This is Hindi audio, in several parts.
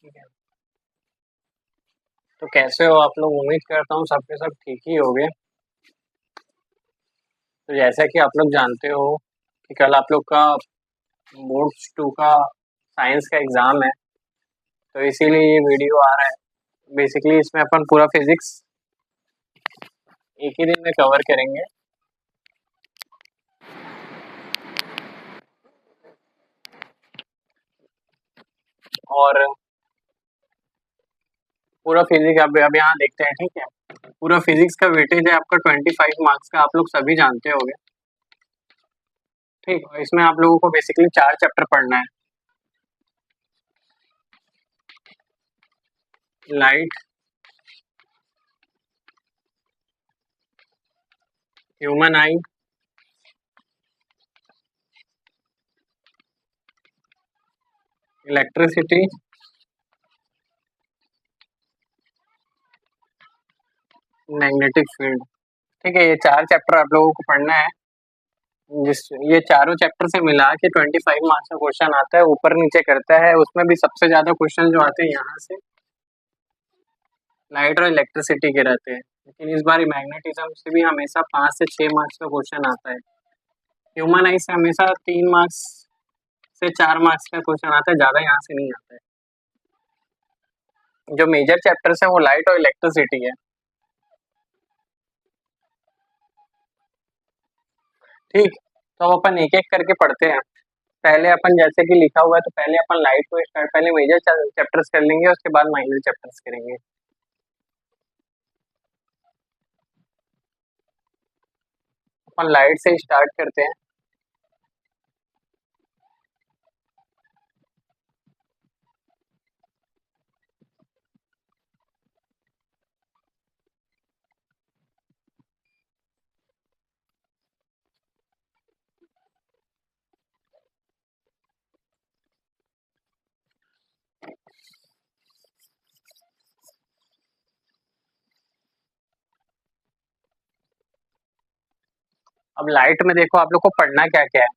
ठीक है। तो कैसे हो आप लोग? उम्मीद करता हूँ सबके सब ठीक ही होंगे। तो जैसा कि आप लोग जानते हो कि कल आप लोग का बोर्ड्स 2 का साइंस का एग्ज़ाम है, तो इसीलिए ये वीडियो आ रहा है। बेसिकली इसमें अपन पूरा फिज़िक्स एक ही दिन में कवर करेंगे। और पूरा फिज़िक्स अब यहाँ देखते हैं, ठीक है? पूरा फिज़िक्स का वेटेज है आपका 25 मार्क्स का, आप लोग सभी जानते होंगे, ठीक? और इसमें आप लोगों को बेसिकली 4 चैप्टर पढ़ना है। लाइट, ह्यूमन आई, इलेक्ट्रिसिटी, मैग्नेटिक फील्ड। ठीक है, ये 4 चैप्टर आप लोगों को पढ़ना है। जिस ये चारों चैप्टर से मिला के 25 मार्क्स का क्वेश्चन आता है, ऊपर नीचे करता है। उसमें भी सबसे ज्यादा क्वेश्चन जो आते हैं यहाँ से लाइट और इलेक्ट्रिसिटी के रहते हैं, लेकिन इस बार मैग्नेटिज्म से भी हमेशा 5 से 6 मार्क्स का क्वेश्चन आता है। ह्यूमन आई से हमेशा 3 मार्क्स से 4 मार्क्स का क्वेश्चन आता है, ज्यादा यहाँ से नहीं आता है। जो मेजर चैप्टर्स है वो लाइट और इलेक्ट्रिसिटी है, ठीक। तो अब अपन एक एक करके पढ़ते हैं। पहले अपन जैसे कि लिखा हुआ है, तो पहले अपन लाइट को स्टार्ट, पहले मेजर चैप्टर्स कर लेंगे, उसके बाद माइनर चैप्टर्स करेंगे। अपन लाइट से स्टार्ट करते हैं। अब लाइट में देखो आप लोग को पढ़ना क्या क्या है।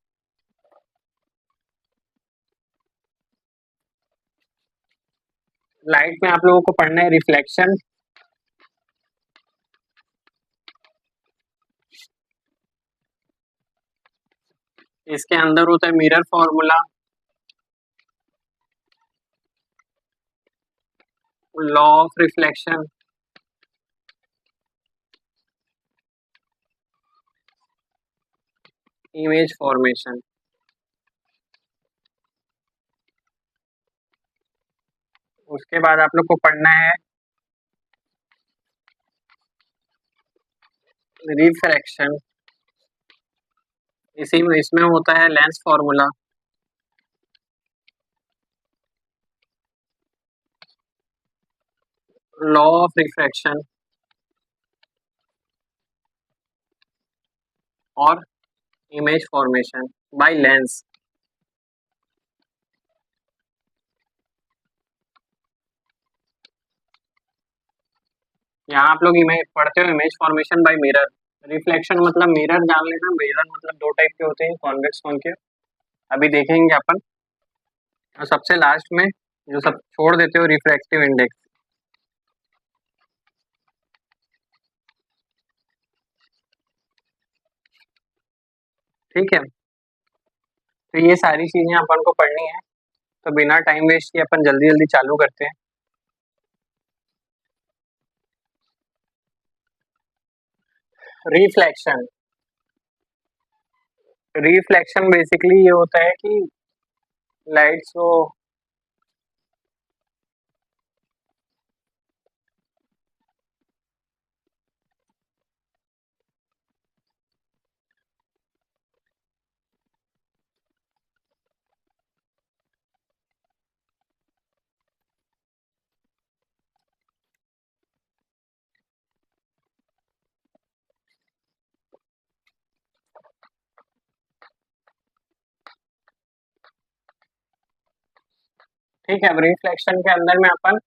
लाइट में आप लोगों को पढ़ना है रिफ्लेक्शन, इसके अंदर होता है mirror formula, law of reflection, image formation. उसके बाद आप लोग को पढ़ना है रिफ्रैक्शन, इसी में इसमें होता है lens formula, law of refraction और इमेज फॉर्मेशन बाय लेंस। यहाँ आप लोग इमेज पढ़ते हो, image formation by mirror. Reflection मतलब मिरर जान लेना, मिरर मतलब 2 टाइप के होते हैं, कॉन्वेक्स कॉनकेव, अभी देखेंगे अपन। और सबसे लास्ट में जो सब छोड़ देते हो, रिफ्रैक्टिव इंडेक्स, ठीक है। तो ये सारी चीजें अपन को पढ़नी है, तो बिना टाइम वेस्ट किए अपन जल्दी जल्दी चालू करते हैं। रिफ्लेक्शन, रिफ्लेक्शन बेसिकली ये होता है कि लाइट्स को, ठीक है। अब रिफ्लेक्शन के अंदर में अपन,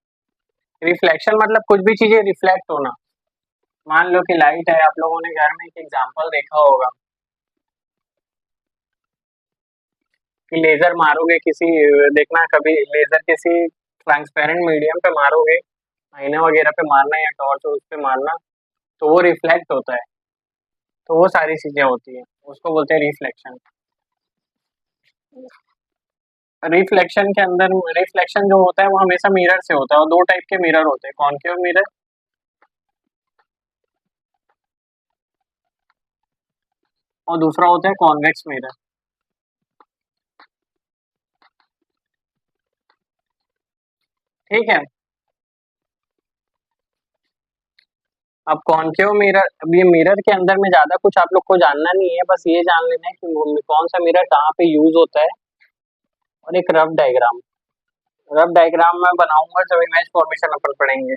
रिफ्लेक्शन मतलब कुछ भी चीजें रिफ्लेक्ट होना। मान लो कि लाइट है, आप लोगों ने घर में एक एग्जांपल देखा होगा कि लेजर मारोगे किसी, देखना कभी लेजर किसी ट्रांसपेरेंट मीडियम पे मारोगे, आईना वगैरह पे मारना या टॉर्च उस पे मारना, तो वो रिफ्लेक्ट होता है। तो वो सारी चीजें होती हैं, उसको बोलते हैं रिफ्लेक्शन। रिफ्लेक्शन के अंदर रिफ्लेक्शन जो होता है वो हमेशा मिरर से होता है, और दो टाइप के मिरर होते हैं, कॉनकेव मिरर और दूसरा होता है कॉन्वेक्स मिरर। ठीक है। अब कॉनकेव मिरर, अब ये मिरर के अंदर में ज्यादा कुछ आप लोग को जानना नहीं है, बस ये जान लेना है कि कौन सा मिरर कहाँ पे यूज होता है, और एक रफ डायग्राम, रफ डायग्राम मैं बनाऊंगा जब इमेज फॉर्मेशन अपन पढ़ेंगे।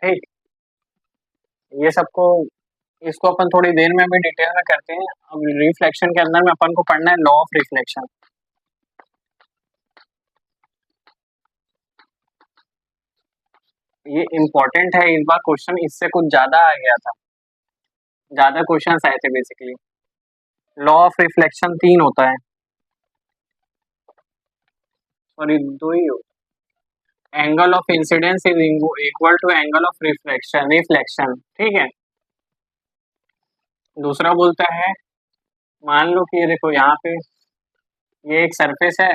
ठीक, ये सबको, इसको अपन थोड़ी देर में भी डिटेल में करते हैं। अब रिफ्लेक्शन के अंदर में अपन को पढ़ना है लॉ ऑफ रिफ्लेक्शन। ये इम्पोर्टेंट है, इस बार क्वेश्चन इससे कुछ ज्यादा आ गया था, ज्यादा क्वेश्चंस आए थे बेसिकली। लॉ ऑफ रिफ्लेक्शन तीन होता है, सॉरी दो ही हो। Angle of incidence is equal to angle of reflection, reflection, ठीक है। दूसरा बोलता है, मान लो कि ये देखो यहाँ पे ये एक सरफेस है,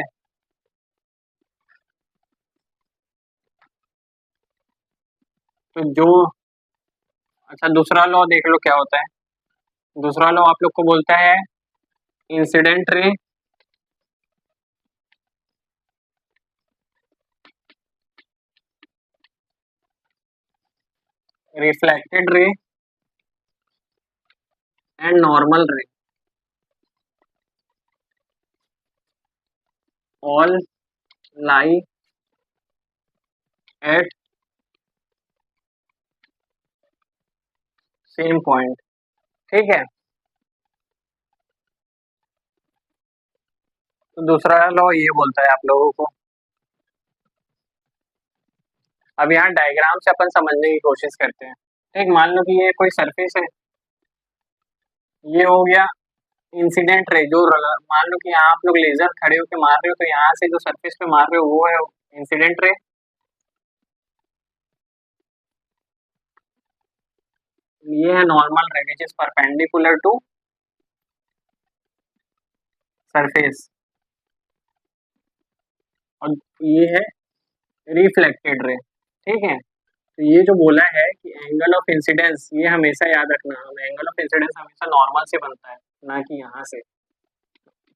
तो जो, अच्छा दूसरा लॉ देख लो क्या होता है। दूसरा लॉ आप लोग को बोलता है incident ray reflected ray and normal ray all lie at same point, ठीक है। तो दूसरा लॉ ये बोलता है आप लोगों को, अब यहाँ डायग्राम से अपन समझने की कोशिश करते हैं। ठीक, मान लो कि ये कोई सरफेस है, ये हो गया इंसिडेंट रे, जो मान लो कि यहाँ आप लोग लेजर खड़े होकर मार रहे हो, तो यहाँ से जो सरफेस पे मार रहे हो वो है इंसिडेंट रे। ये है normal ray which is perpendicular to surface, और ये है रिफ्लेक्टेड रे, ठीक है। तो ये जो बोला है कि एंगल ऑफ इंसिडेंस, ये हमेशा याद रखना, हम एंगल ऑफ इंसिडेंस हमेशा नॉर्मल से बनता है, ना कि यहाँ से।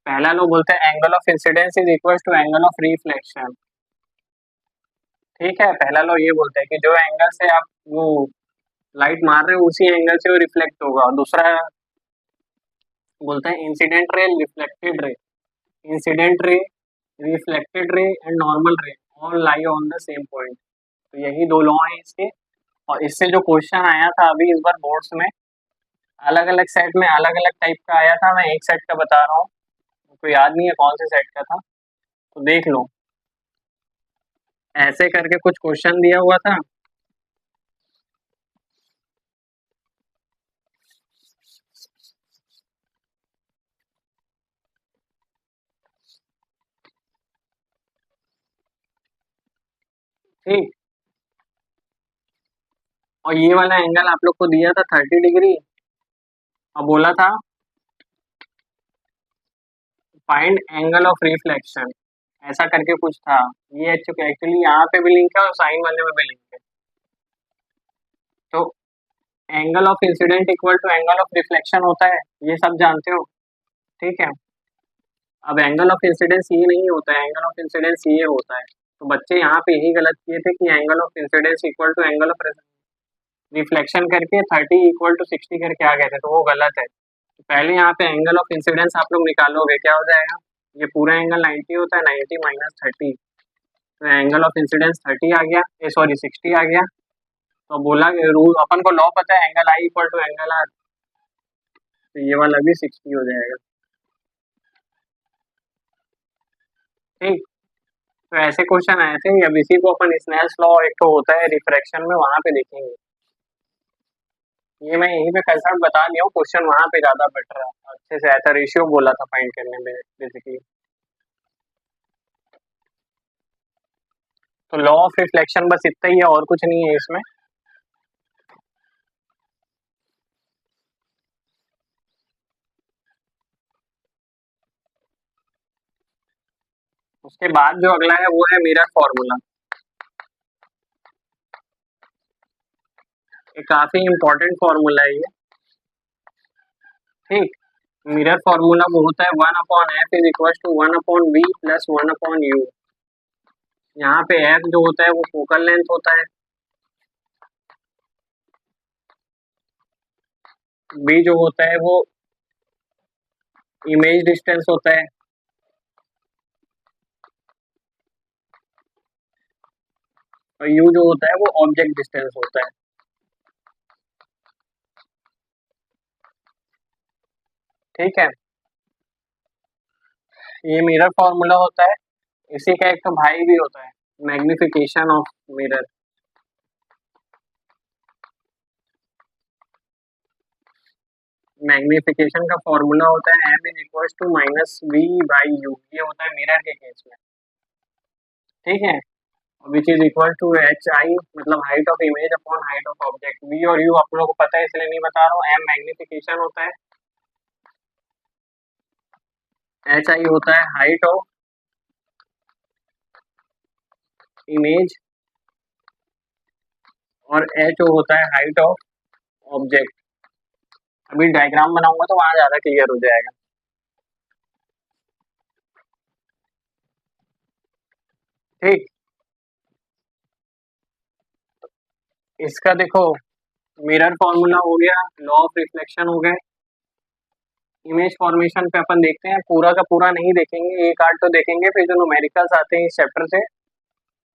पहला लोग बोलते हैं angle of incidence is equal to angle of reflection, ठीक है। पहला लोग ये बोलते हैं कि जो एंगल से आप वो लाइट मार रहे हो उसी एंगल से वो रिफ्लेक्ट होगा, और दूसरा बोलता है इंसिडेंट रे रिफ्लेक्टेड रे, incident ray reflected ray and normal ray all lie on the same point. तो यही दो लॉ हैं इसके, और इससे जो क्वेश्चन आया था अभी इस बार बोर्ड्स में, अलग अलग सेट में अलग अलग टाइप का आया था, मैं एक सेट का बता रहा हूँ, तो याद नहीं है कौन से सेट का था, तो देख लो। ऐसे करके कुछ क्वेश्चन दिया हुआ था, ठीक। और ये वाला एंगल आप लोग को दिया था 30 डिग्री, और बोला था फाइंड एंगल ऑफ रिफ्लेक्शन, ऐसा करके कुछ था। ये एक्चुअली यहाँ पे भी लिंक है और साइन वाले में भी लिंक है। तो angle of incident equal to angle of reflection होता है, ये सब जानते हो, ठीक है। अब एंगल ऑफ इंसिडेंस ये नहीं होता है, एंगल ऑफ इंसिडेंस ये होता है। तो बच्चे यहाँ पे यही गलत किए थे कि angle of incidence equal to angle of reflection करके 30 = 60 करके आ गए थे, तो वो गलत है। तो पहले यहाँ पे एंगल ऑफ इंसिडेंस आप लोग निकालोगे, क्या हो जाएगा, ये पूरा एंगल 90 होता है, 90 माइनस 30, तो एंगल ऑफ इंसिडेंस 30 आ गया, सॉरी 60 आ गया। तो बोला रूल अपन को लॉ पता है, angle I equal to angle R, तो ये वाला भी 60 हो जाएगा, ठीक। तो ऐसे क्वेश्चन आए थे, अब इसी को अपन स्नेल्स लॉ एक तो होता है रिफ्रैक्शन में, वहां पे देखेंगे। ये मैं यहीं पे कंसेप्ट बता दिया हूँ, क्वेश्चन वहां पे ज्यादा बेटर है, अच्छे से ऐसा रेशियो बोला था फाइंड करने में बेसिकली। तो लॉ ऑफ रिफ्लेक्शन बस इतना ही है, और कुछ नहीं है इसमें। उसके बाद जो अगला है वो है मिरर फॉर्मूला। ये काफी इंपॉर्टेंट फॉर्मूला है ये। ठीक। मिरर फॉर्मूला वो होता है 1/f = 1/v+1/u। यहाँ पे f जो होता है वो फोकल लेंथ होता है, b जो होता है वो इमेज डिस्टेंस होता है, और u जो होता है वो ऑब्जेक्ट डिस्टेंस होता है। ठीक है, ये मिरर फॉर्मूला होता है। इसी का एक तो भाई भी होता है, मैग्निफिकेशन ऑफ मिरर। मैग्निफिकेशन का फॉर्मूला होता है m = -v/u, ये होता है मिरर के केस में। ठीक है, which is equal to hi, मतलब height of image upon height of object. v और u आप लोगों को पता है इसलिए नहीं बता रहा हूँ। m मैग्निफिकेशन होता है, hi होता है हाइट ऑफ इमेज, और h होता है हाइट ऑफ ऑब्जेक्ट। अभी डायग्राम बनाऊंगा तो वहां ज्यादा क्लियर हो जाएगा। ठीक, इसका देखो, मिरर फॉर्मूला हो गया, लॉ ऑफ रिफ्लेक्शन हो गए। इमेज फॉर्मेशन पे अपन देखते हैं, पूरा का पूरा नहीं देखेंगे, एक आर्ट तो देखेंगे, फिर जो न्यूमेरिकल्स आते हैं इस चैप्टर से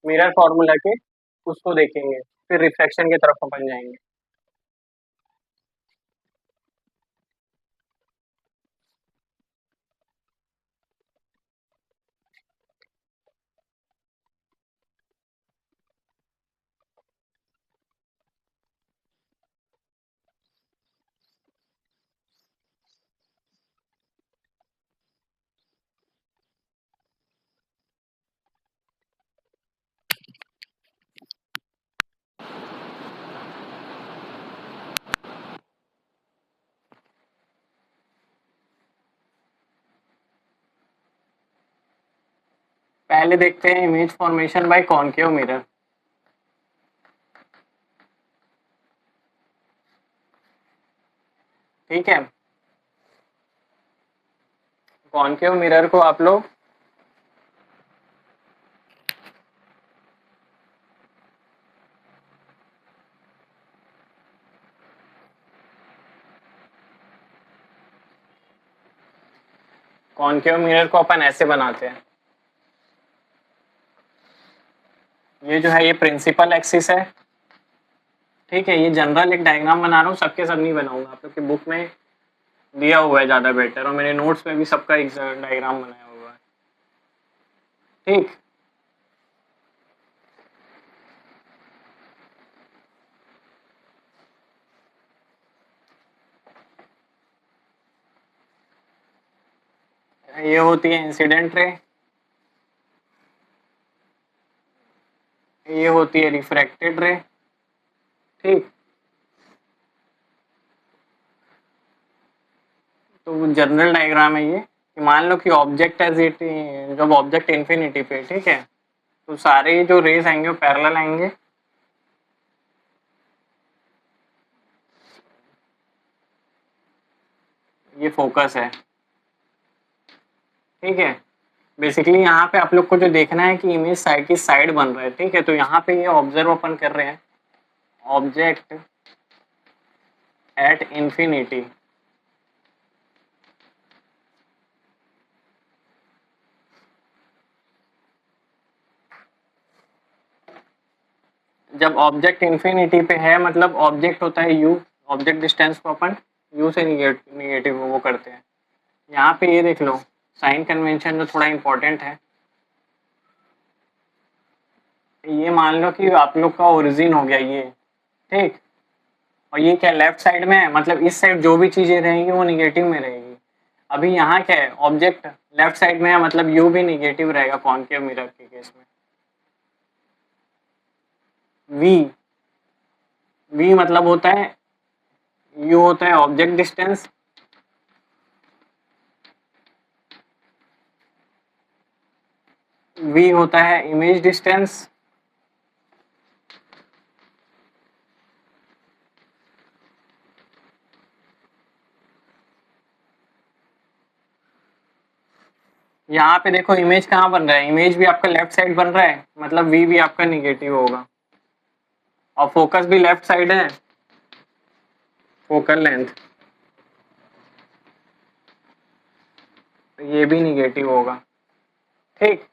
मिरर फॉर्मूला के, उसको देखेंगे, फिर रिफ्लेक्शन की तरफ अपन जाएंगे। पहले देखते हैं image formation by concave mirror. ठीक है, कॉनकेव मिरर को आप लोग कॉनकेव मिरर को अपन ऐसे बनाते हैं, ये जो है ये प्रिंसिपल एक्सिस है। ठीक है, ये जनरल एक डायग्राम बना रहा हूँ, सबके सब नहीं बनाऊंगा, आप लोग की बुक में दिया हुआ है ज्यादा बेटर, और मेरे नोट्स में भी सबका एक डायग्राम बनाया हुआ है। ठीक, ये होती है इंसिडेंट रे, ये होती है रिफ्रैक्टेड रे। ठीक, तो जनरल डायग्राम है ये, कि मान लो कि ऑब्जेक्ट एज इट, जब ऑब्जेक्ट इन्फिनिटी पे, ठीक है, तो सारे जो रेज आएंगे वो पैरेलल आएंगे। ये फोकस है। ठीक है, बेसिकली यहाँ पे आप लोग को जो देखना है कि इमेज साइड की साइड बन रहा है। ठीक है, तो यहाँ पे ये ऑब्जर्व अपन कर रहे हैं ऑब्जेक्ट एट इंफिनिटी। जब ऑब्जेक्ट इंफिनिटी पे है, मतलब ऑब्जेक्ट होता है यू, ऑब्जेक्ट डिस्टेंस को अपन यू से निगेटिव वो करते हैं। यहाँ पे ये देख लो, साइन कन्वेंशन जो थोड़ा इंपॉर्टेंट है, ये मान लो कि आप लोग का ओरिजिन हो गया ये। ठीक, और ये क्या लेफ्ट साइड में है, मतलब इस साइड जो भी चीजें रहेंगी वो निगेटिव में रहेगी। अभी यहाँ क्या है, ऑब्जेक्ट लेफ्ट साइड में है, मतलब यू भी निगेटिव रहेगा कॉनकेव मिरर के केस में। वी वी मतलब होता है, यू होता है ऑब्जेक्ट डिस्टेंस, वी होता है इमेज डिस्टेंस, यहाँ पे देखो इमेज कहाँ बन रहा है, इमेज भी आपका लेफ्ट साइड बन रहा है, मतलब वी भी आपका निगेटिव होगा, और फोकस भी लेफ्ट साइड है, फोकल लेंथ ये भी निगेटिव होगा। ठीक,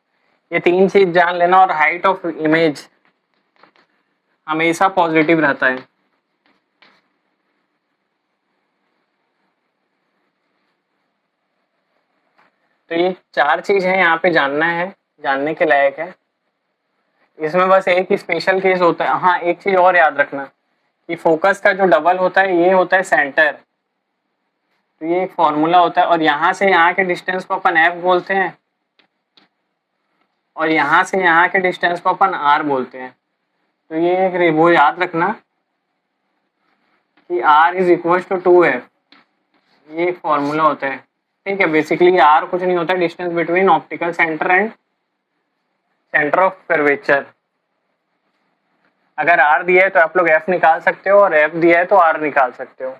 ये तीन चीज जान लेना, और हाइट ऑफ इमेज हमेशा पॉजिटिव रहता है। तो ये चार चीज है यहाँ पे जानना है, जानने के लायक है। इसमें बस एक ही स्पेशल केस होता है, हाँ एक चीज और याद रखना कि फोकस का जो डबल होता है ये होता है सेंटर, तो ये एक फॉर्मूला होता है, और यहाँ से यहाँ के डिस्टेंस को अपन एफ बोलते हैं, और यहाँ से यहाँ के डिस्टेंस को अपन आर बोलते हैं। तो ये एक वो याद रखना कि are is equal to 2f, ये एक फॉर्मूला होता है। ठीक है, बेसिकली आर कुछ नहीं होता, distance between optical centre and centre of curvature. अगर आर दिया है तो आप लोग एफ निकाल सकते हो, और एफ दिया है तो आर निकाल सकते हो।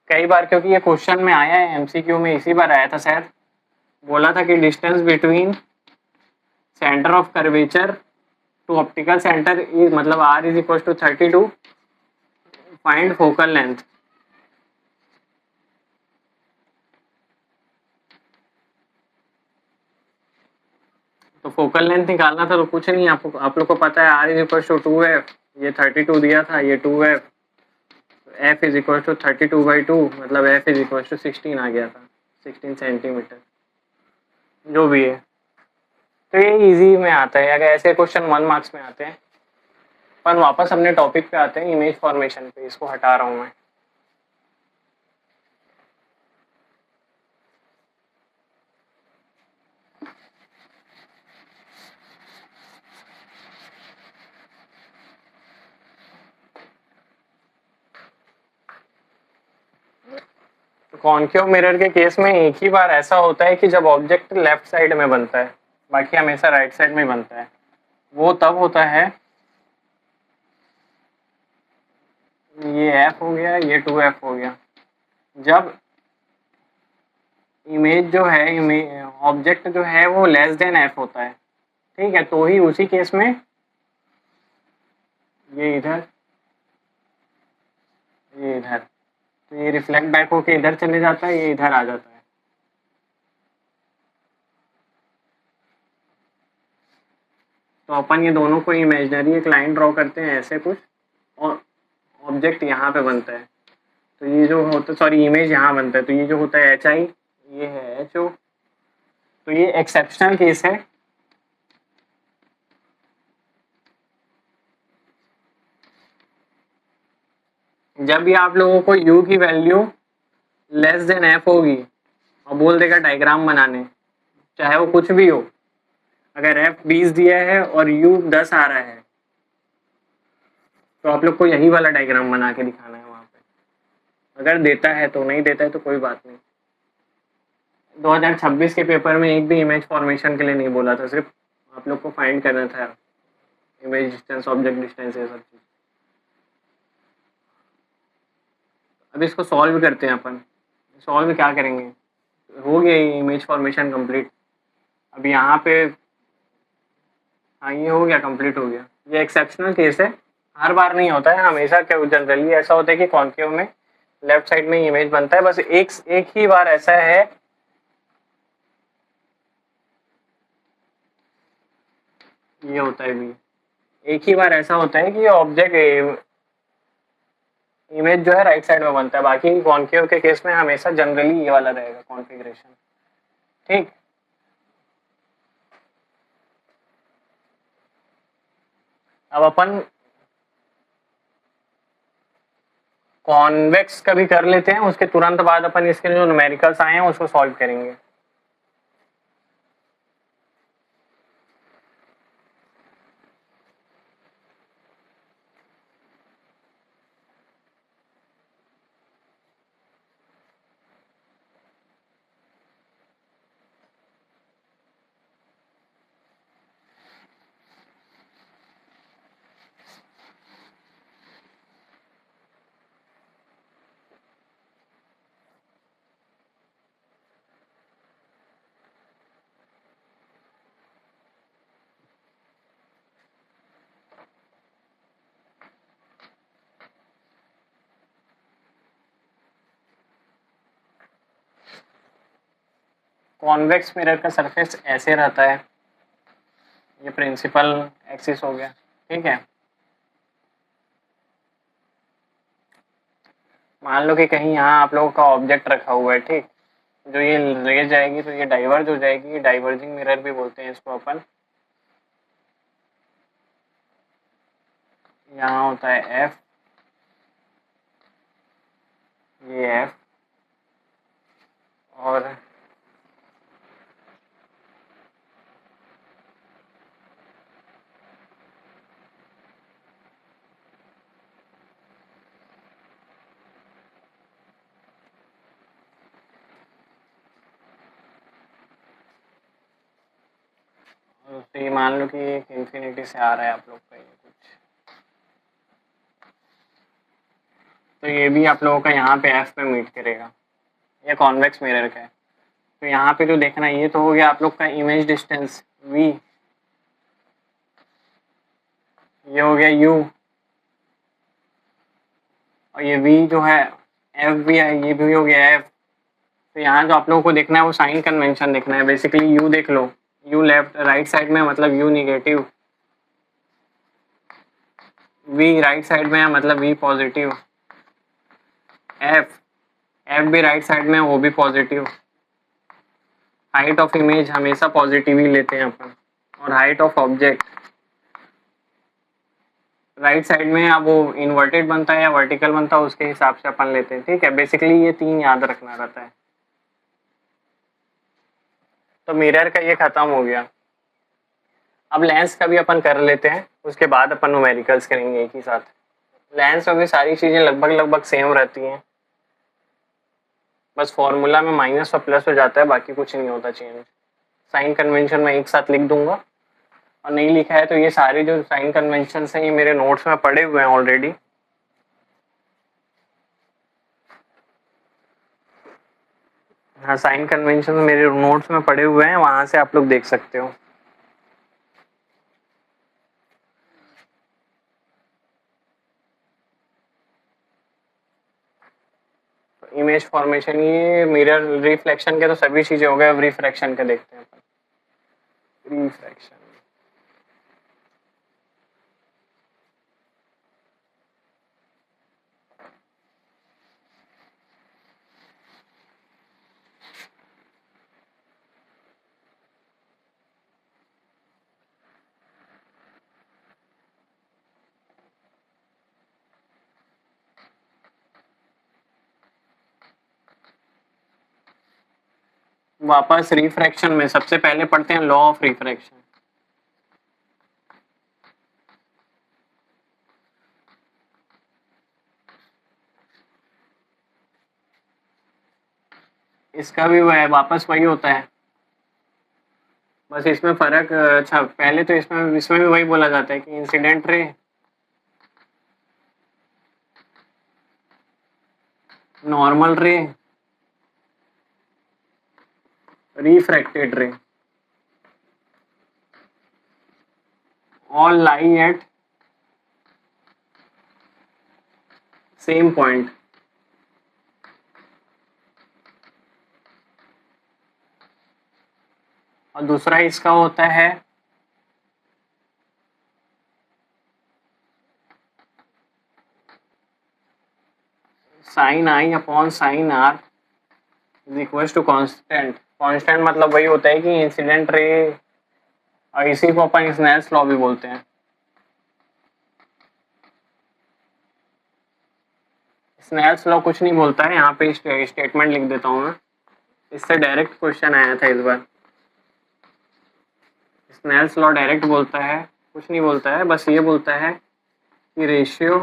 कई बार, क्योंकि ये क्वेश्चन में आया है एमसीक्यू में, इसी बार आया था शायद, बोला था कि distance between centre of curvature to optical centre मतलब R is equal to 32, find focal length. तो फोकल लेंथ निकालना था, तो कुछ नहीं, आपको आप लोग को पता है are is equal to 2f, ये 32 दिया था, ये 2f, F is equal to 32/2, मतलब एफ इज इक्वल टू 16 आ गया था, 16 सेंटीमीटर, जो भी है। तो ये इजी में आता है, अगर ऐसे क्वेश्चन 1 मार्क्स में आते हैं। पर वापस अपने टॉपिक पे आते हैं, इमेज फॉर्मेशन पे, इसको हटा रहा हूँ मैं। तो कॉनकेव मिरर के केस में एक ही बार ऐसा होता है कि जब ऑब्जेक्ट लेफ्ट साइड में बनता है, बाकी हमेशा राइट साइड में बनता है। वो तब होता है, ये एफ हो गया, ये 2f हो गया, जब इमेज जो है, ऑब्जेक्ट जो है वो लेस देन एफ होता है। ठीक है, तो ही उसी केस में ये इधर, ये इधर, तो ये रिफ्लेक्ट बैक होके इधर चले जाता है, ये इधर आ जाता है। तो अपन ये दोनों को इमेजिनरी एक लाइन ड्रॉ करते हैं ऐसे कुछ, और ऑब्जेक्ट यहाँ पे बनता है। तो ये जो होता है, सॉरी इमेज यहाँ बनता है, तो ये जो होता है एच आई, ये है एच ओ। तो ये एक्सेप्शनल केस है, जब भी आप लोगों को u की वैल्यू लेस देन एफ होगी और बोल देगा डायग्राम बनाने, चाहे वो कुछ भी हो, अगर एफ 20 दिया है और u 10 आ रहा है, तो आप लोग को यही वाला डायग्राम बना के दिखाना है वहां पे। अगर देता है तो, नहीं देता है तो कोई बात नहीं। 2026 के पेपर में एक भी इमेज फॉर्मेशन के लिए नहीं बोला था, सिर्फ आप लोग को फाइंड करना था इमेज डिस्टेंस, ऑब्जेक्ट डिस्टेंस, ये सब चीज। अब इसको सॉल्व करते हैं अपन। सॉल्व क्या करेंगे, हो गया ये इमेज फॉर्मेशन कंप्लीट। अब यहाँ पे, हाँ ये हो गया, कंप्लीट हो गया। ये एक्सेप्शनल केस है, हर बार नहीं होता है, हमेशा क्या जनरली ऐसा होता है कि कॉन्केव में लेफ्ट साइड में इमेज बनता है। बस एक ही बार ऐसा है, ये होता है भी, एक ही बार ऐसा होता है कि ऑब्जेक्ट इमेज जो है राइट साइड में बनता है, बाकी कॉन्केव के केस में हमेशा जनरली ये वाला रहेगा कॉन्फ़िगरेशन। ठीक, अब अपन कॉन्वेक्स का भी कर लेते हैं, उसके तुरंत बाद अपन इसके जो न्यूमेरिकल्स आए हैं उसको सॉल्व करेंगे। कॉन्वेक्स मिरर का सरफेस ऐसे रहता है, ये प्रिंसिपल एक्सिस हो गया, ठीक है। मान लो कि कहीं यहाँ आप लोगों का ऑब्जेक्ट रखा हुआ है, ठीक, जो ये ले जाएगी तो ये डाइवर्ज हो जाएगी, ये डाइवर्जिंग मिरर भी बोलते हैं इसको अपन। यहाँ होता है एफ, ये एफ, और तो ये मान लो कि इंफिनिटी से आ रहा है आप लोग का ये कुछ, तो ये भी आप लोगों का यहाँ पे एफ पे मीट करेगा, ये कॉन्वेक्स मिरर का है। तो यहाँ पे जो देखना है, ये तो हो गया आप लोग का इमेज डिस्टेंस v, ये हो गया u, और ये v जो है f भी है, ये भी हो गया f। तो यहाँ जो आप लोगों को देखना है वो साइन कन्वेंशन देखना है। बेसिकली u देख लो, u लेफ्ट राइट साइड में मतलब u negative, v right side में है मतलब v पॉजिटिव, f भी राइट साइड में है वो भी पॉजिटिव, हाइट ऑफ इमेज हमेशा पॉजिटिव ही लेते हैं अपन, और height of object right side में, अब वो इन्वर्टेड बनता है या वर्टिकल बनता है उसके हिसाब से अपन लेते हैं, ठीक है। बेसिकली ये 3 याद रखना रहता है। तो मिरर का ये खत्म हो गया। अब लेंस का भी अपन कर लेते हैं, उसके बाद अपन न्यूमेरिकल्स करेंगे एक ही साथ। लेंस में भी सारी चीज़ें लगभग लगभग सेम रहती हैं, बस फॉर्मूला में माइनस और प्लस हो जाता है, बाकी कुछ नहीं होता चेंज। साइन कन्वेंशन में एक साथ लिख दूंगा, और नहीं लिखा है तो ये सारे जो साइन कन्वेंशन हैं ये मेरे नोट्स में पड़े हुए हैं ऑलरेडी। हाँ, साइन कन्वेंशन मेरे नोट्स में पड़े हुए हैं, वहां से आप लोग देख सकते हो। इमेज फॉर्मेशन, ये मिरर रिफ्लेक्शन के तो सभी चीजें हो गए, अब रिफ्रैक्शन के देखते हैं। रिफ्रैक्शन वापस रिफ्रैक्शन में सबसे पहले पढ़ते हैं लॉ ऑफ रिफ्रैक्शन। इसका भी वह वापस वही होता है, बस इसमें फर्क, अच्छा पहले तो इसमें भी वही बोला जाता है कि incident ray, normal ray, refracted ray, all lie at same point. और दूसरा इसका होता है sine I upon sine R is equal to constant. Constant मतलब वही होता है कि इंसिडेंट रे, और इसी को अपन स्नेल्स लॉ भी बोलते हैं। स्नेल्स लॉ कुछ नहीं बोलता है, यहाँ पे स्टेटमेंट लिख देता हूँ मैं, इससे डायरेक्ट क्वेश्चन आया था इस बार। स्नेल्स लॉ डायरेक्ट बोलता है, कुछ नहीं बोलता है, बस ये बोलता है कि ratio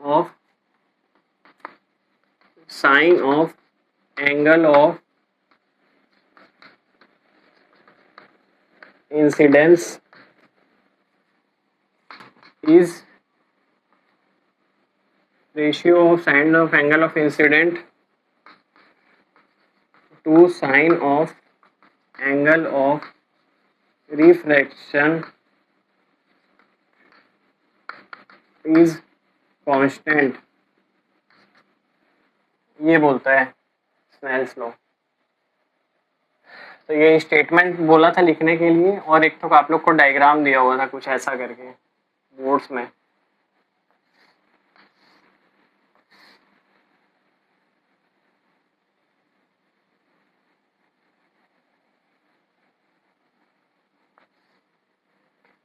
of sine of angle of incidence is ratio of sine of angle of incident to sine of angle of refraction is constant, ये बोलता है स्नेल्स लॉ। तो ये स्टेटमेंट बोला था लिखने के लिए, और एक तो आप लोग को डायग्राम दिया हुआ था कुछ ऐसा करके बोर्ड्स में।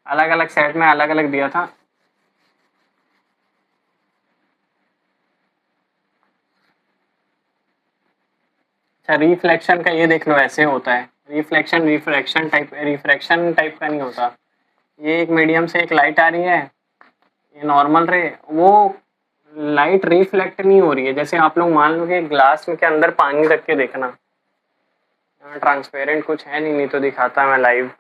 अलग अलग सेट में अलग अलग दिया था। अच्छा, रिफ्लेक्शन का ये देख लो, ऐसे होता है रिफ्लेक्शन, रिफ्रैक्शन टाइप का नहीं होता। ये एक मीडियम से एक लाइट आ रही है, ये नॉर्मल रे, वो लाइट रिफ्लेक्ट नहीं हो रही है। जैसे आप लोग मान लो कि ग्लास के अंदर पानी रख के देखना, यहाँ ट्रांसपेरेंट कुछ है नहीं तो दिखाता मैं लाइव।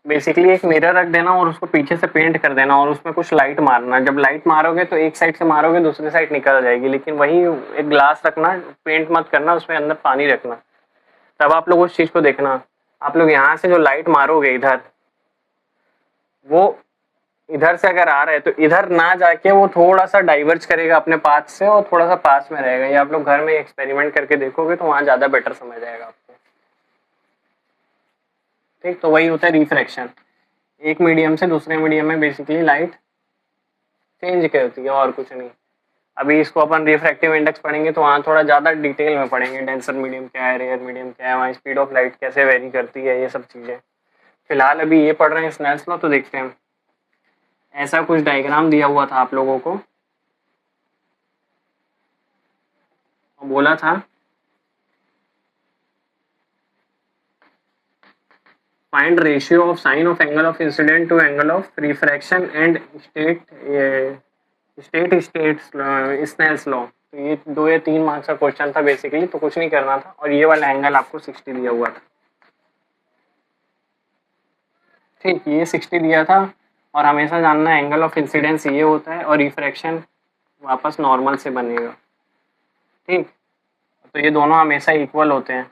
बेसिकली एक मिरर रख देना और उसको पीछे से पेंट कर देना और उसमें कुछ लाइट मारना। जब लाइट मारोगे तो एक साइड से मारोगे, दूसरी साइड निकल जाएगी, लेकिन वही एक ग्लास रखना, पेंट मत करना, उसमें अंदर पानी रखना, तब आप लोग उस चीज को देखना। आप लोग यहाँ से जो लाइट मारोगे इधर, वो इधर से अगर आ रहा है तो इधर ना जाके वो थोड़ा सा डाइवर्ज करेगा अपने पाथ से और थोड़ा सा पास में रहेगा। ये आप लोग घर में एक्सपेरिमेंट करके देखोगे तो वहां ज्यादा बेटर समझ आएगा आपको। ठीक, तो वही होता है रिफ्रैक्शन। एक मीडियम से दूसरे मीडियम में बेसिकली लाइट चेंज करती है और कुछ नहीं। अभी इसको अपन रिफ्रैक्टिव इंडेक्स पढ़ेंगे तो वहाँ थोड़ा ज़्यादा डिटेल में पढ़ेंगे, डेंसर मीडियम क्या है, रेयर मीडियम क्या है, वहाँ स्पीड ऑफ लाइट कैसे वेरी करती है, ये सब चीज़ें। फिलहाल अभी ये पढ़ रहे हैं स्नेल्स लॉ, तो देखते हैं। ऐसा कुछ डायग्राम दिया हुआ था आप लोगों को, बोला था find ratio of sine of angle of incident to angle of refraction and state Snell's law. तो ये 2 या 3 मार्क्स का क्वेश्चन था बेसिकली, तो कुछ नहीं करना था, और ये वाला एंगल आपको 60 दिया हुआ था। ठीक, ये 60 दिया था, और हमेशा जानना है एंगल ऑफ इंसिडेंस ये होता है और रिफ्रैक्शन वापस नॉर्मल से बनेगा। ठीक, तो ये दोनों हमेशा इक्वल होते हैं।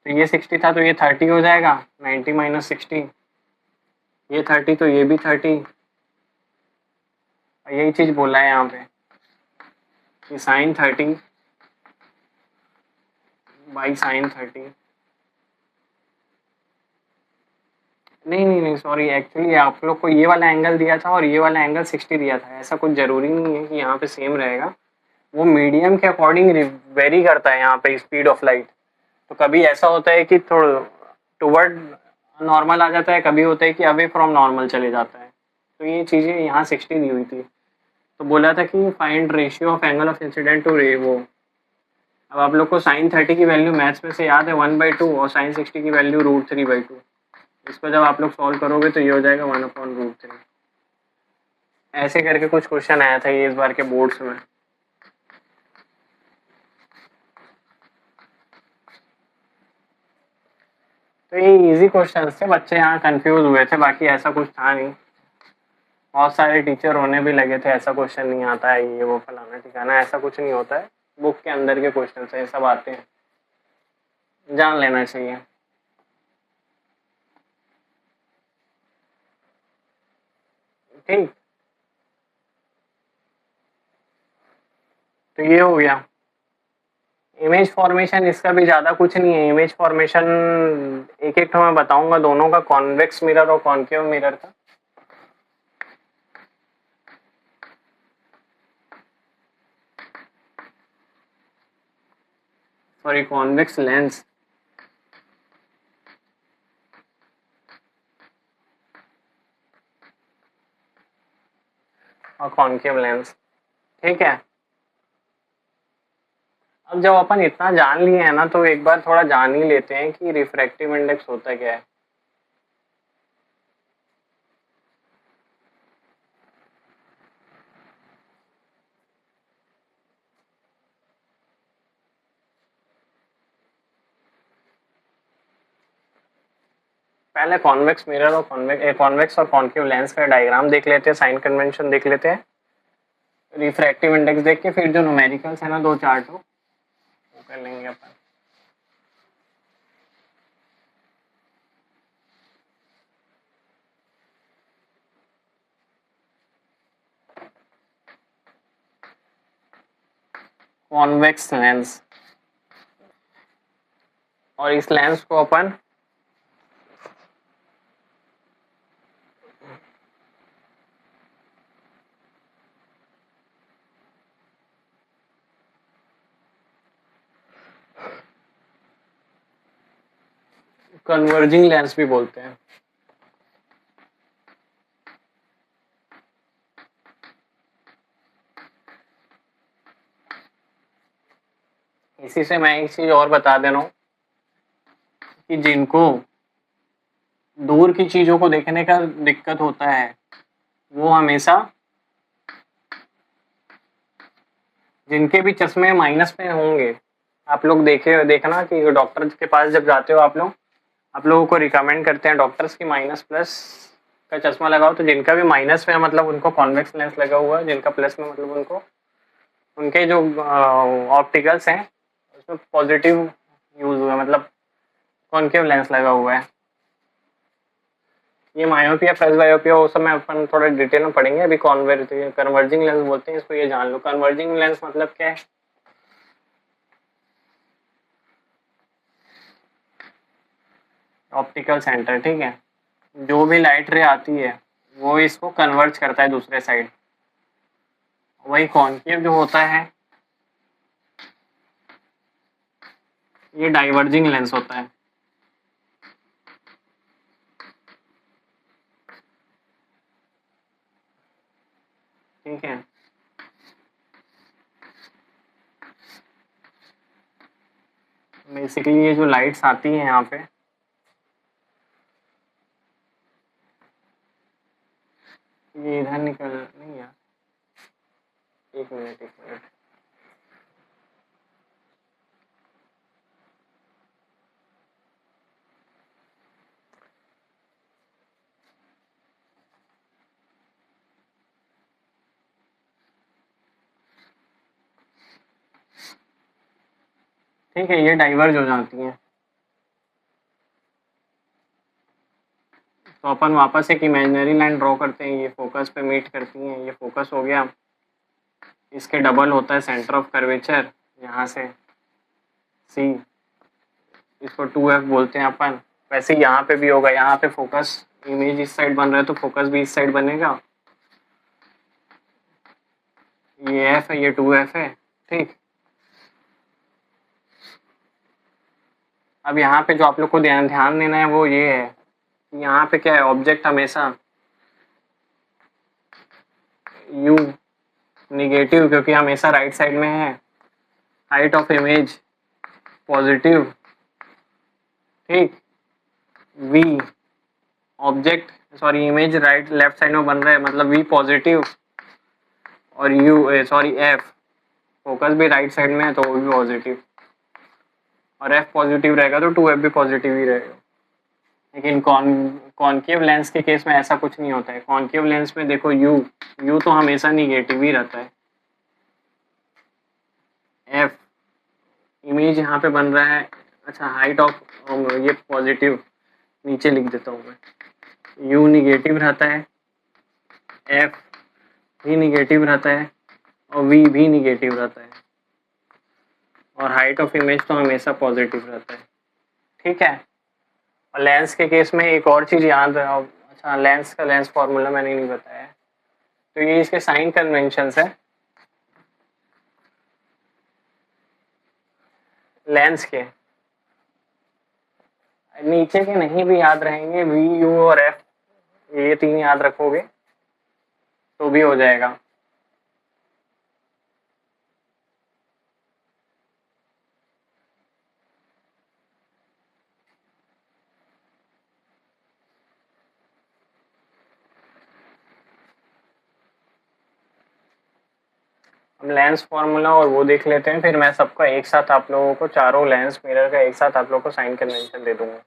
तो ये 60 था तो ये 30 हो जाएगा, 90 माइनस 60, ये 30 तो ये भी 30। यही चीज बोला है यहाँ पे कि साइन 30 बाई साइन 30। नहीं सॉरी, एक्चुअली आप लोग को ये वाला एंगल दिया था और ये वाला एंगल 60 दिया था। ऐसा कुछ जरूरी नहीं है कि यहाँ पे सेम रहेगा, वो मीडियम के अकॉर्डिंग वेरी करता है यहाँ पे स्पीड ऑफ लाइट। तो कभी ऐसा होता है कि थोड़ा टुवर्ड नॉर्मल आ जाता है, कभी होता है कि अवे फ्रॉम नॉर्मल चले जाता है। तो ये चीज़ें यहाँ 60 दी हुई थी, तो बोला था कि find ratio of angle of incident to ray वो। अब आप लोग को साइन 30 की वैल्यू मैथ्स में से याद है 1/2, और साइन 60 की वैल्यू √3/2। इसको जब आप लोग सॉल्व करोगे तो ये हो जाएगा 1/√3। ऐसे करके कुछ क्वेश्चन आया था ये इस बार के बोर्ड्स में। तो ये इजी क्वेश्चन थे, बच्चे यहाँ कंफ्यूज हुए थे, बाकी ऐसा कुछ था नहीं। बहुत सारे टीचर होने भी लगे थे ऐसा क्वेश्चन नहीं आता है, ये वो फलाना ठिकाना, ऐसा कुछ नहीं होता है। बुक के अंदर के क्वेश्चन है, ये सब आते हैं, जान लेना चाहिए। ठीक, तो ये हो गया इमेज फॉर्मेशन। इसका भी ज़्यादा कुछ नहीं है इमेज फॉर्मेशन, एक एक तो मैं बताऊंगा दोनों का, कॉन्वेक्स मिरर और कॉन्केव मिरर का। सॉरी, कॉन्वेक्स लेंस, और कॉन्केव लेंस। ठीक है, अब जब अपन इतना जान लिए हैं ना, तो एक बार थोड़ा जान ही लेते हैं कि रिफ्रैक्टिव इंडेक्स होता क्या है। पहले कॉन्वेक्स मिरर और कॉन्वेक्स और कॉन्केव लेंस का डायग्राम देख लेते हैं, साइन कन्वेंशन देख लेते हैं, रिफ्रैक्टिव इंडेक्स देख के फिर जो न्यूमेरिकल्स है ना, दो चार्ट वो कर लेंगे अपन। कॉन्वेक्स लेंस, और इस लेंस को अपन कन्वर्जिंग लेंस भी बोलते हैं। इसी से मैं एक चीज और बता दे रहा हूँ कि जिनको दूर की चीजों को देखने का दिक्कत होता है, वो हमेशा, जिनके भी चश्मे माइनस में होंगे, आप लोग देखना कि डॉक्टर के पास जब जाते हो आप लोगों को रिकमेंड करते हैं डॉक्टर्स की माइनस प्लस का चश्मा लगाओ। तो जिनका भी माइनस में है मतलब उनको कॉन्वेक्स लेंस लगा हुआ है, जिनका प्लस में मतलब उनको उनके जो ऑप्टिकल्स हैं उसमें पॉजिटिव यूज हुआ है, मतलब कॉन्केव लेंस लगा हुआ है। ये मायोपिया प्लस बायोपिया वो सब में अपन थोड़ा डिटेल में पढ़ेंगे। अभी कन्वर्जिंग लेंस बोलते हैं इसको, ये जान लो। कन्वर्जिंग लेंस मतलब क्या है, ऑप्टिकल सेंटर, ठीक है, जो भी लाइट रे आती है वो इसको कन्वर्ज करता है दूसरे साइड। वही कॉन्केव जो होता है ये डाइवर्जिंग लेंस होता है। ठीक है, बेसिकली ये जो लाइट्स आती हैं यहाँ पे, ये इधर निकल नहीं यार, एक मिनट। ठीक है, ये डाइवर्ज हो जाती हैं। तो अपन वापस एक इमेजिनरी लाइन ड्रॉ करते हैं, ये फोकस पे मीट करती हैं, ये फोकस हो गया, इसके डबल होता है सेंटर ऑफ कर्वेचर यहाँ से सी, इसको 2F बोलते हैं अपन। वैसे यहाँ पे भी होगा, यहाँ पे फोकस इमेज इस साइड बन रहा है तो फोकस भी इस साइड बनेगा। ये F है, ये 2F है, ठीक। अब यहाँ पे जो आप लोग को ध्यान देना है वो ये है, यहाँ पे क्या है, ऑब्जेक्ट हमेशा U निगेटिव, क्योंकि हमेशा राइट साइड में है, हाइट ऑफ इमेज पॉजिटिव, ठीक। V object sorry image right left side में बन रहा है मतलब V पॉजिटिव, और F फोकस भी राइट साइड में है तो वो भी पॉजिटिव, और F पॉजिटिव रहेगा तो 2F भी पॉजिटिव ही रहेगा। लेकिन कॉन्केव लेंस के केस में ऐसा कुछ नहीं होता है। कॉन्केव लेंस में देखो U तो हमेशा निगेटिव ही रहता है। F इमेज यहाँ पे बन रहा है, अच्छा हाइट ऑफ ये पॉजिटिव, नीचे लिख देता हूँ मैं, U निगेटिव रहता है, F भी निगेटिव रहता है, और V भी निगेटिव रहता है, और हाइट ऑफ इमेज तो हमेशा पॉजिटिव रहता है। ठीक है, और लेंस के केस में एक और चीज़ याद रखो, अच्छा लेंस फॉर्मूला मैंने नहीं बताया, तो ये इसके साइन कन्वेंशंस है लेंस के। नीचे के नहीं भी याद रहेंगे, V U और F, ये तीन याद रखोगे तो भी हो जाएगा। हम लेंस फॉर्मूला और वो देख लेते हैं, फिर मैं सबका एक साथ आप लोगों को चारों लेंस मिरर का एक साथ आप लोगों को साइन कन्वेंशन दे दूंगा।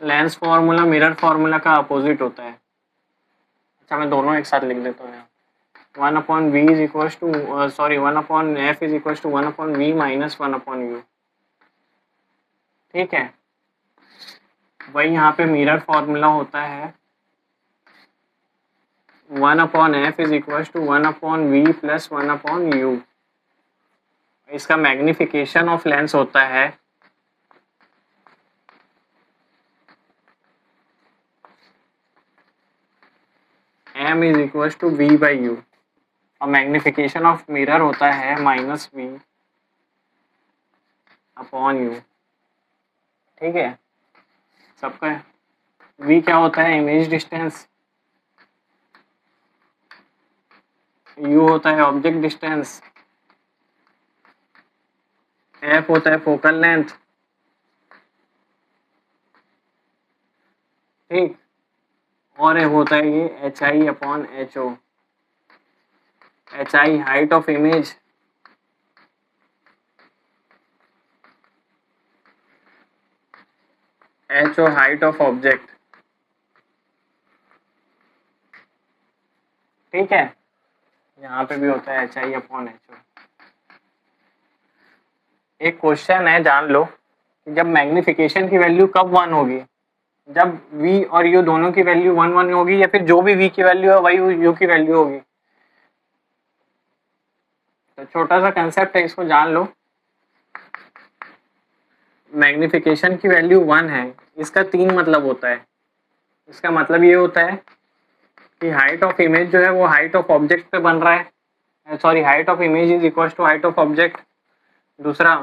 लेंस फॉर्मूला मिरर फॉर्मूला का अपोजिट होता है। अच्छा मैं दोनों एक साथ लिख देता हूँ यहाँ। 1/v is equal to 1/f is equal to 1/v minus 1/u। ठीक है, वही यहाँ पे मिरर फॉर्मूला होता है 1/f is equal to 1/v plus 1/u। इसका मैग्निफिकेशन ऑफ लेंस होता है m is equal to v by u और मैग्निफिकेशन ऑफ मिरर होता है -v अपॉन u। ठीक है, सबका v क्या होता है इमेज डिस्टेंस, u होता है ऑब्जेक्ट डिस्टेंस, f होता है फोकल लेंथ। ठीक, और होता है ये H I upon H O. H I height of image, H O height of object. ठीक है, यहाँ पे भी होता है H I upon H O. एक क्वेश्चन है जान लो कि जब मैग्निफिकेशन की वैल्यू कब 1 होगी, जब v और u दोनों की वैल्यू 1 होगी या फिर जो भी v की वैल्यू है वही u की वैल्यू होगी। तो छोटा सा कंसेप्ट है, इसको जान लो। मैग्निफिकेशन की वैल्यू 1 है, इसका 3 मतलब होता है। इसका मतलब ये होता है कि हाइट ऑफ इमेज जो है वो हाइट ऑफ ऑब्जेक्ट पे बन रहा है, sorry height of image is equal to height of object. दूसरा,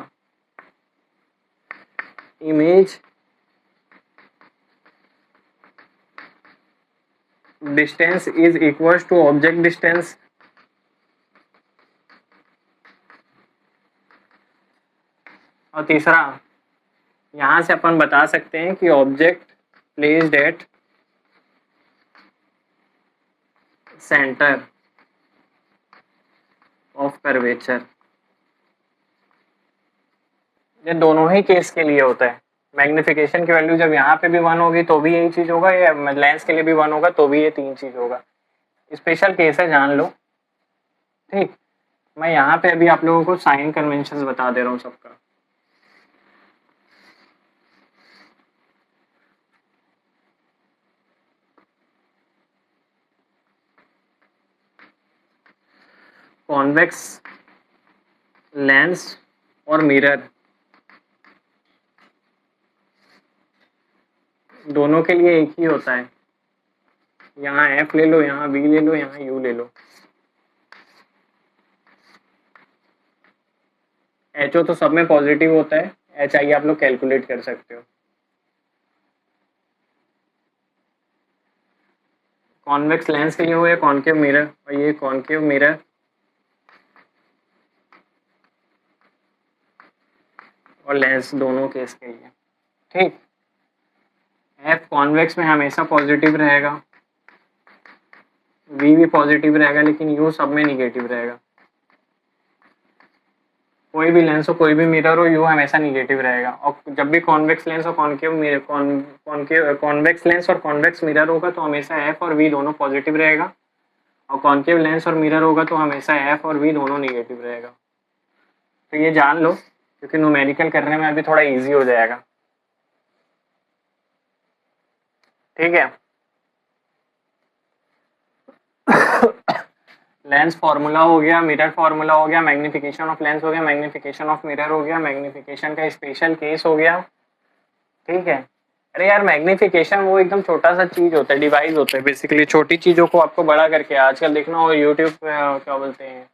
image distance is equal to object distance. और तीसरा, यहां से अपन बता सकते हैं कि object placed at centre of curvature. ये दोनों ही केस के लिए होता है। मैग्निफिकेशन की वैल्यू जब यहाँ पे भी 1 होगी तो भी यही चीज होगा, या लेंस के लिए भी 1 होगा तो भी ये 3 चीज होगा। स्पेशल केस है, जान लो। ठीक, मैं यहाँ पे अभी आप लोगों को साइन कन्वेंशंस बता दे रहा हूँ सबका। कॉन्वेक्स लेंस और मिरर दोनों के लिए एक ही होता है। यहाँ f ले लो, यहाँ v ले लो, यहाँ u ले लो। HO तो सब में पॉजिटिव होता है, HI आप लोग कैलकुलेट कर सकते हो। कॉन्वेक्स लेंस के लिए हो या कॉनकेव मिरर, और ये कॉनकेव मिरर और लेंस दोनों केस के लिए। ठीक, F कॉन्वेक्स में हमेशा पॉजिटिव रहेगा, V भी पॉजिटिव रहेगा, लेकिन U सब में निगेटिव रहेगा। कोई भी लेंस हो, कोई भी मिरर हो, U हमेशा निगेटिव रहेगा। और जब भी कॉन्वेक्स लेंस और कॉन्वेक्स लेंस और कॉन्वेक्स मिरर होगा तो हमेशा F और V दोनों पॉजिटिव रहेगा, और कॉनकेव लेंस और मिरर होगा तो हमेशा F और V दोनों निगेटिव रहेगा। तो ये जान लो, क्योंकि न्यूमेरिकल करने में अभी थोड़ा इजी हो जाएगा। ठीक है, लेंस फार्मूला हो गया, मिरर फार्मूला हो गया, मैग्निफिकेशन ऑफ लेंस हो गया, मैग्निफिकेशन ऑफ मिरर हो गया, मैग्निफिकेशन का स्पेशल केस हो गया। ठीक है, अरे यार मैग्निफिकेशन वो एकदम छोटा सा चीज होता है, डिवाइस होता है बेसिकली। छोटी चीजों को आपको बड़ा करके आजकल देखना हो यूट्यूब पे, क्या बोलते हैं,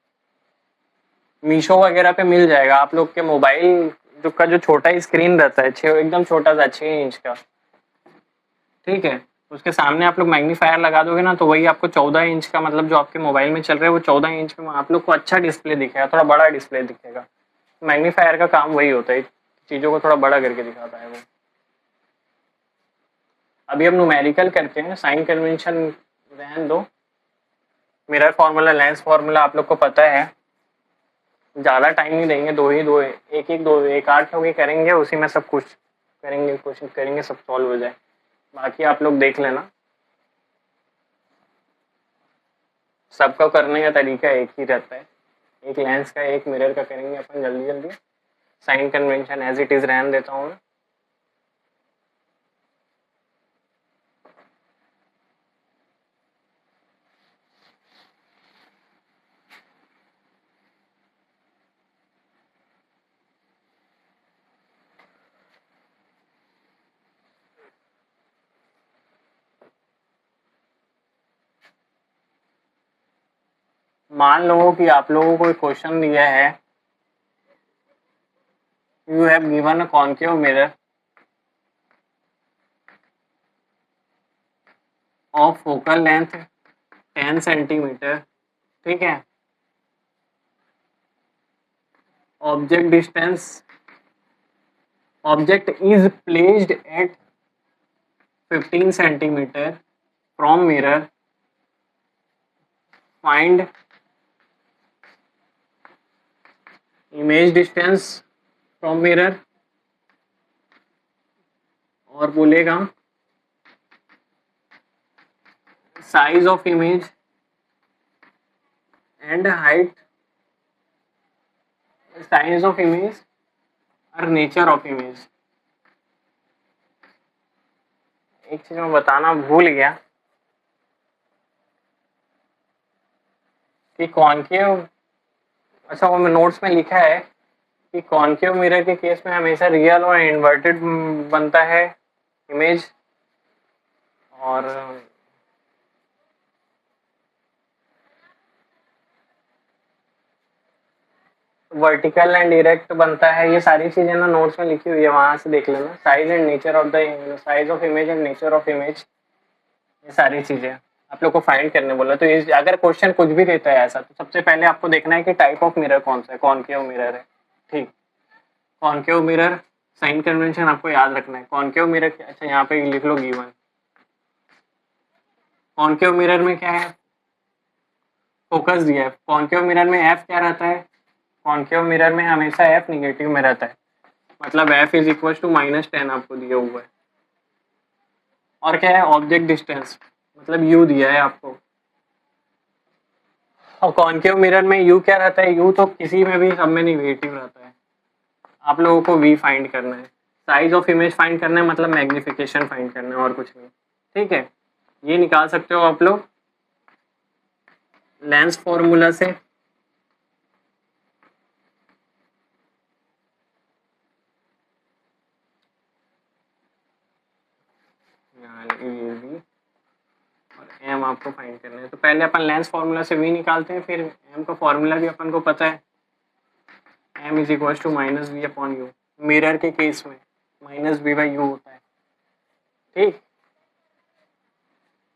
मीशो वगैरह पे मिल जाएगा आप लोग के मोबाइल जो छोटा स्क्रीन रहता है, एकदम छोटा सा 6 इंच का। ठीक है, उसके सामने आप लोग मैग्नीफायर लगा दोगे ना तो वही आपको 14 इंच का मतलब जो आपके मोबाइल में चल रहा है वो 14 इंच में आप लोग को अच्छा डिस्प्ले दिखेगा, थोड़ा बड़ा डिस्प्ले दिखेगा। मैग्नीफायर का काम वही होता है, चीज़ों को थोड़ा बड़ा करके दिखाता है वो। अभी हम न्यूमेरिकल करते हैं, साइन कन्वेंशन रहने दो, मिरर फार्मूला लेंस फार्मूला आप लोग को पता है, ज़्यादा टाइम नहीं देंगे, एक आठ लोग ही करेंगे, उसी में सब कुछ करेंगे, कोशिश करेंगे सब सॉल्व हो जाए, बाकी आप लोग देख लेना। सबका करने का तरीका एक ही रहता है, एक लेंस का एक मिरर का करेंगे अपन जल्दी जल्दी। Sign convention as it is रहने देता हूँ। मान लो कि आप लोगों को क्वेश्चन दिया है, you have given a concave mirror of focal length 10 centimetre, ठीक है, object is placed at 15 centimetre from mirror, find image distance from mirror, और बोलेगा size of image and height, size of image और नेचर ऑफ इमेज। एक चीज मैं बताना भूल गया कि कॉन्केव, अच्छा वो नोट्स में लिखा है कि कॉन्केव मिरर के केस में हमेशा रियल और इन्वर्टेड बनता है इमेज, और वर्टिकल एंड डायरेक्ट बनता है। ये सारी चीजें ना नोट्स में लिखी हुई है, वहां से देख लेना। Size and nature of the size of image and nature of image, ये सारी चीजें आप लोग को फाइंड करने बोला। तो ये अगर क्वेश्चन कुछ भी देता है ऐसा, तो सबसे पहले आपको देखना है कि टाइप ऑफ मिरर कौन सा है, कॉन्केव मिरर है, ठीक। कॉन्केव मिरर साइन कन्वेंशन आपको याद रखना है। कॉन्केव मिरर, अच्छा यहाँ पे लिख लो गिवन। कॉन्केव मिरर में क्या है, फोकस दिया है। कॉन्केव मिरर में एफ क्या रहता है, कॉन्केव मिरर में हमेशा एफ निगेटिव में रहता है, मतलब एफ इज इक्वल टू -10 आपको दिया हुआ है। और क्या है, ऑब्जेक्ट डिस्टेंस, मतलब यू दिया है आपको। और कॉन्केव मिरर में यू क्या रहता है, यू तो किसी में भी सब में निगेटिव रहता है। आप लोगों को वी फाइंड करना है, साइज ऑफ इमेज फाइंड करना है, मतलब मैग्निफिकेशन फाइंड करना है और कुछ नहीं, ठीक है। ये निकाल सकते हो आप लोग लेंस फॉर्मूला से। एम आपको फाइंड करना है, तो पहले अपन लेंस फॉर्मूला से वी निकालते हैं, फिर एम का फॉर्मूला भी अपन को पता है, M is equal to -v upon U. Mirror के केस में -v/u होता है, ठीक।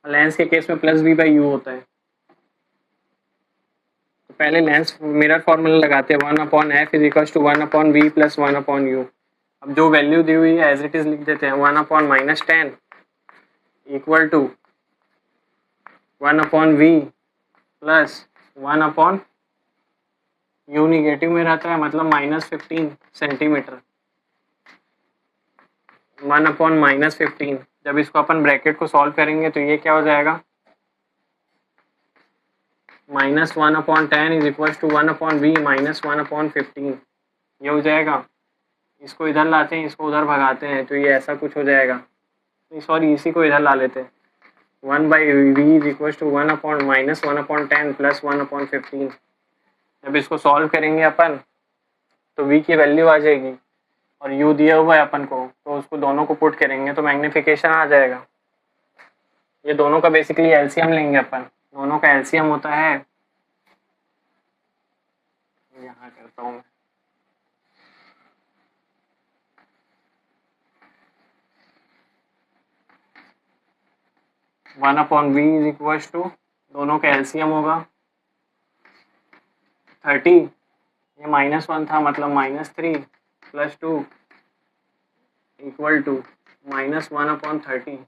लेंस के केस में +v/u होता है। तो पहले लेंस मिरर फॉर्मूला लगाते हैं, 1/f is equal to 1/v + 1/u। अब जो वैल्यू दी हुई है एज इट इज लिख देते हैं, 1/-10 equal to 1/v plus 1/u, negative में रहता है मतलब -15 सेंटीमीटर, 1/-15। जब इसको अपन ब्रैकेट को सॉल्व करेंगे तो ये क्या हो जाएगा, -1/10 इज इक्वल टू 1/v - 1/15, ये हो जाएगा। इसको इधर लाते हैं, इसको उधर भगाते हैं, तो ये ऐसा कुछ हो जाएगा। सॉरी, इसी को इधर ला लेते हैं, 1/v is equal to 1/-1/10 plus 1/15। जब इसको सॉल्व करेंगे अपन तो v की वैल्यू आ जाएगी, और u दिया हुआ है अपन को, तो उसको दोनों को पुट करेंगे तो मैग्निफिकेशन आ जाएगा। ये दोनों का बेसिकली एलसीएम लेंगे अपन, दोनों का एलसीएम होता है, यहाँ करता हूँ मैं, 1/v इज इक्वल टू, दोनों का एलसीएम होगा 30, ये -1 था मतलब -3 + 2 इक्वल टू -1/30।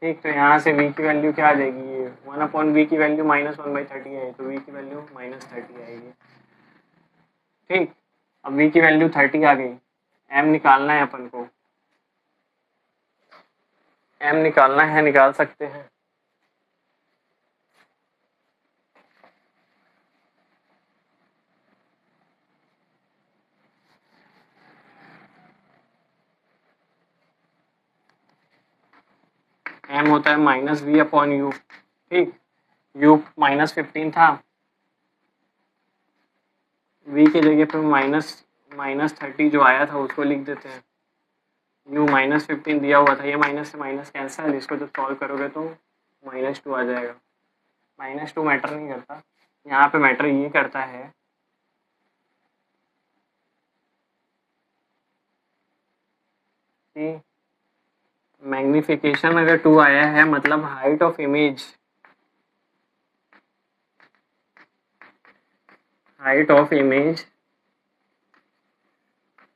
ठीक, तो यहाँ से v की वैल्यू क्या आ जाएगी, ये 1/v की वैल्यू -1/30 है, तो v की वैल्यू -30 आएगी। ठीक, अब v की वैल्यू 30 आ गई, m निकालना है अपन को, m निकालना है, निकाल सकते हैं। m होता है -v/u। ठीक, u -15 था, v की जगह पे -30 जो आया था उसको लिख देते हैं। u -15 दिया हुआ था, ये माइनस से माइनस कैंसिल, इसको जब सॉल्व करोगे तो -2 आ जाएगा। -2 मैटर नहीं करता, यहाँ पे मैटर ये करता है कि मैग्निफिकेशन अगर 2 आया है मतलब height of image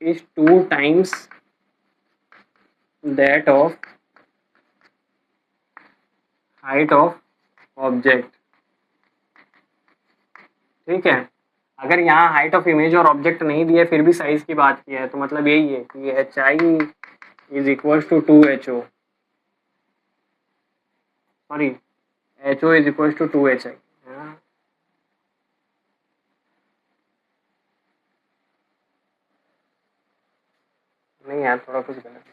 is 2 times that of height of object। ठीक है, अगर यहाँ हाइट ऑफ इमेज और ऑब्जेक्ट नहीं दिया फिर भी साइज की बात की है, तो मतलब यही है कि HI is equal to 2HO, sorry HO is equal to 2HI। नहीं यार, थोड़ा कुछ गलत,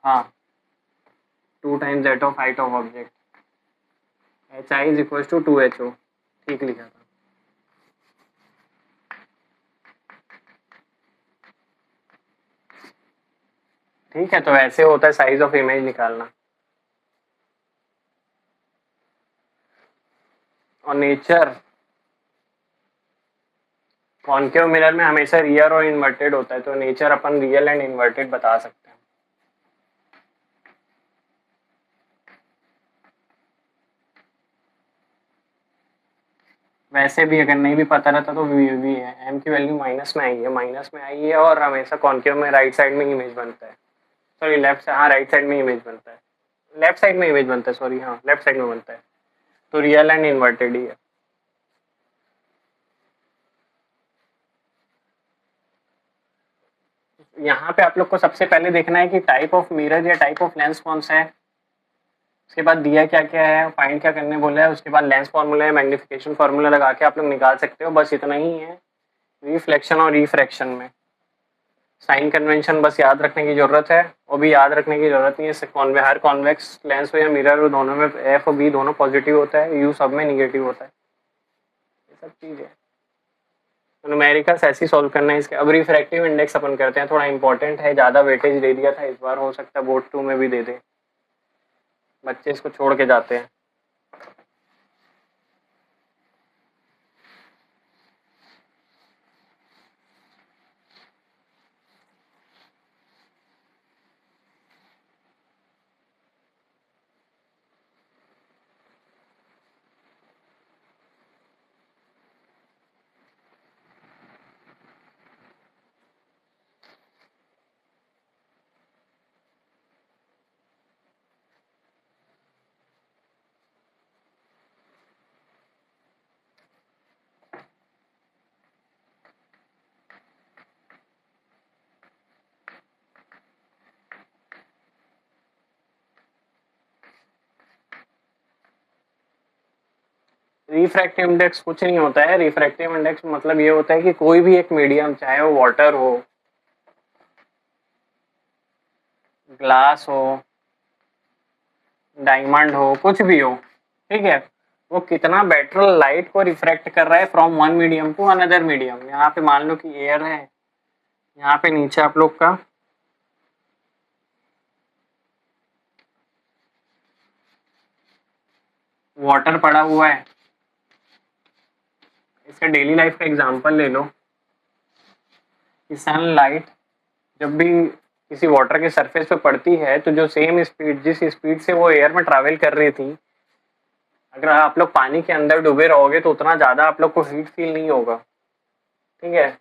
हाँ 2 times that of height of object, HI is equal to 2HO, ठीक लिखा था। ठीक है, तो ऐसे होता है साइज ऑफ इमेज निकालना। और नेचर कॉन्केव मिरर में हमेशा रियल और इन्वर्टेड होता है, तो nature upon real and inverted बता सकते हैं। वैसे भी अगर नहीं भी पता रहता तो भी है, m की वैल्यू माइनस में आई है और हमेशा कॉन्केव में राइट साइड में इमेज बनता है, सॉरी लेफ्ट साइड, हाँ राइट साइड में इमेज बनता है, लेफ्ट साइड में इमेज बनता है, सॉरी हाँ लेफ्ट साइड में बनता है, तो रियल एंड इन्वर्टेड ही है। यहाँ पे आप लोग को सबसे पहले देखना है कि टाइप ऑफ मिरर या टाइप ऑफ लेंस कौन सा है, उसके बाद दिया क्या क्या है, फाइंड क्या करने बोला है, उसके बाद लेंस फार्मूला है, मैग्निफिकेशन फार्मूला लगा के आप लोग निकाल सकते हो, बस इतना ही है। रिफ्लेक्शन और रिफ्रैक्शन में साइन कन्वेंशन बस याद रखने की जरूरत है, वो भी याद रखने की जरूरत नहीं है, हर कॉन्वेक्स लेंस हो या मिरर हो दोनों में एफ और बी दोनों पॉजिटिव होता है, यू सब में निगेटिव होता है, ये सब चीज़ है। तो न्यूमेरिकल्स ऐसे ही सॉल्व करना है इसके। अब रिफ्रैक्टिव इंडेक्स अपन करते हैं, थोड़ा इंपॉर्टेंट है, ज़्यादा वेटेज दे दिया था इस बार, हो सकता है बोर्ड 2 में भी दे दे, बच्चे इसको छोड़ के जाते हैं। रिफ्रैक्टिव इंडेक्स कुछ नहीं होता है, रिफ्रैक्टिव इंडेक्स मतलब ये होता है कि कोई भी एक मीडियम, चाहे वो वाटर हो, ग्लास हो, डायमंड हो, कुछ भी हो, ठीक है, वो कितना बेटर लाइट को रिफ्रैक्ट कर रहा है from one medium to another medium. यहाँ पे मान लो कि एयर है, यहाँ पे नीचे आप लोग का वाटर पड़ा हुआ है, इसका डेली लाइफ का एग्जांपल ले लो कि सनलाइट जब भी किसी वाटर के सरफेस पे पड़ती है तो जो सेम स्पीड जिस स्पीड से वो एयर में ट्रैवल कर रही थी, अगर आप लोग पानी के अंदर डूबे रहोगे तो उतना ज़्यादा आप लोग को हीट फील नहीं होगा, ठीक है,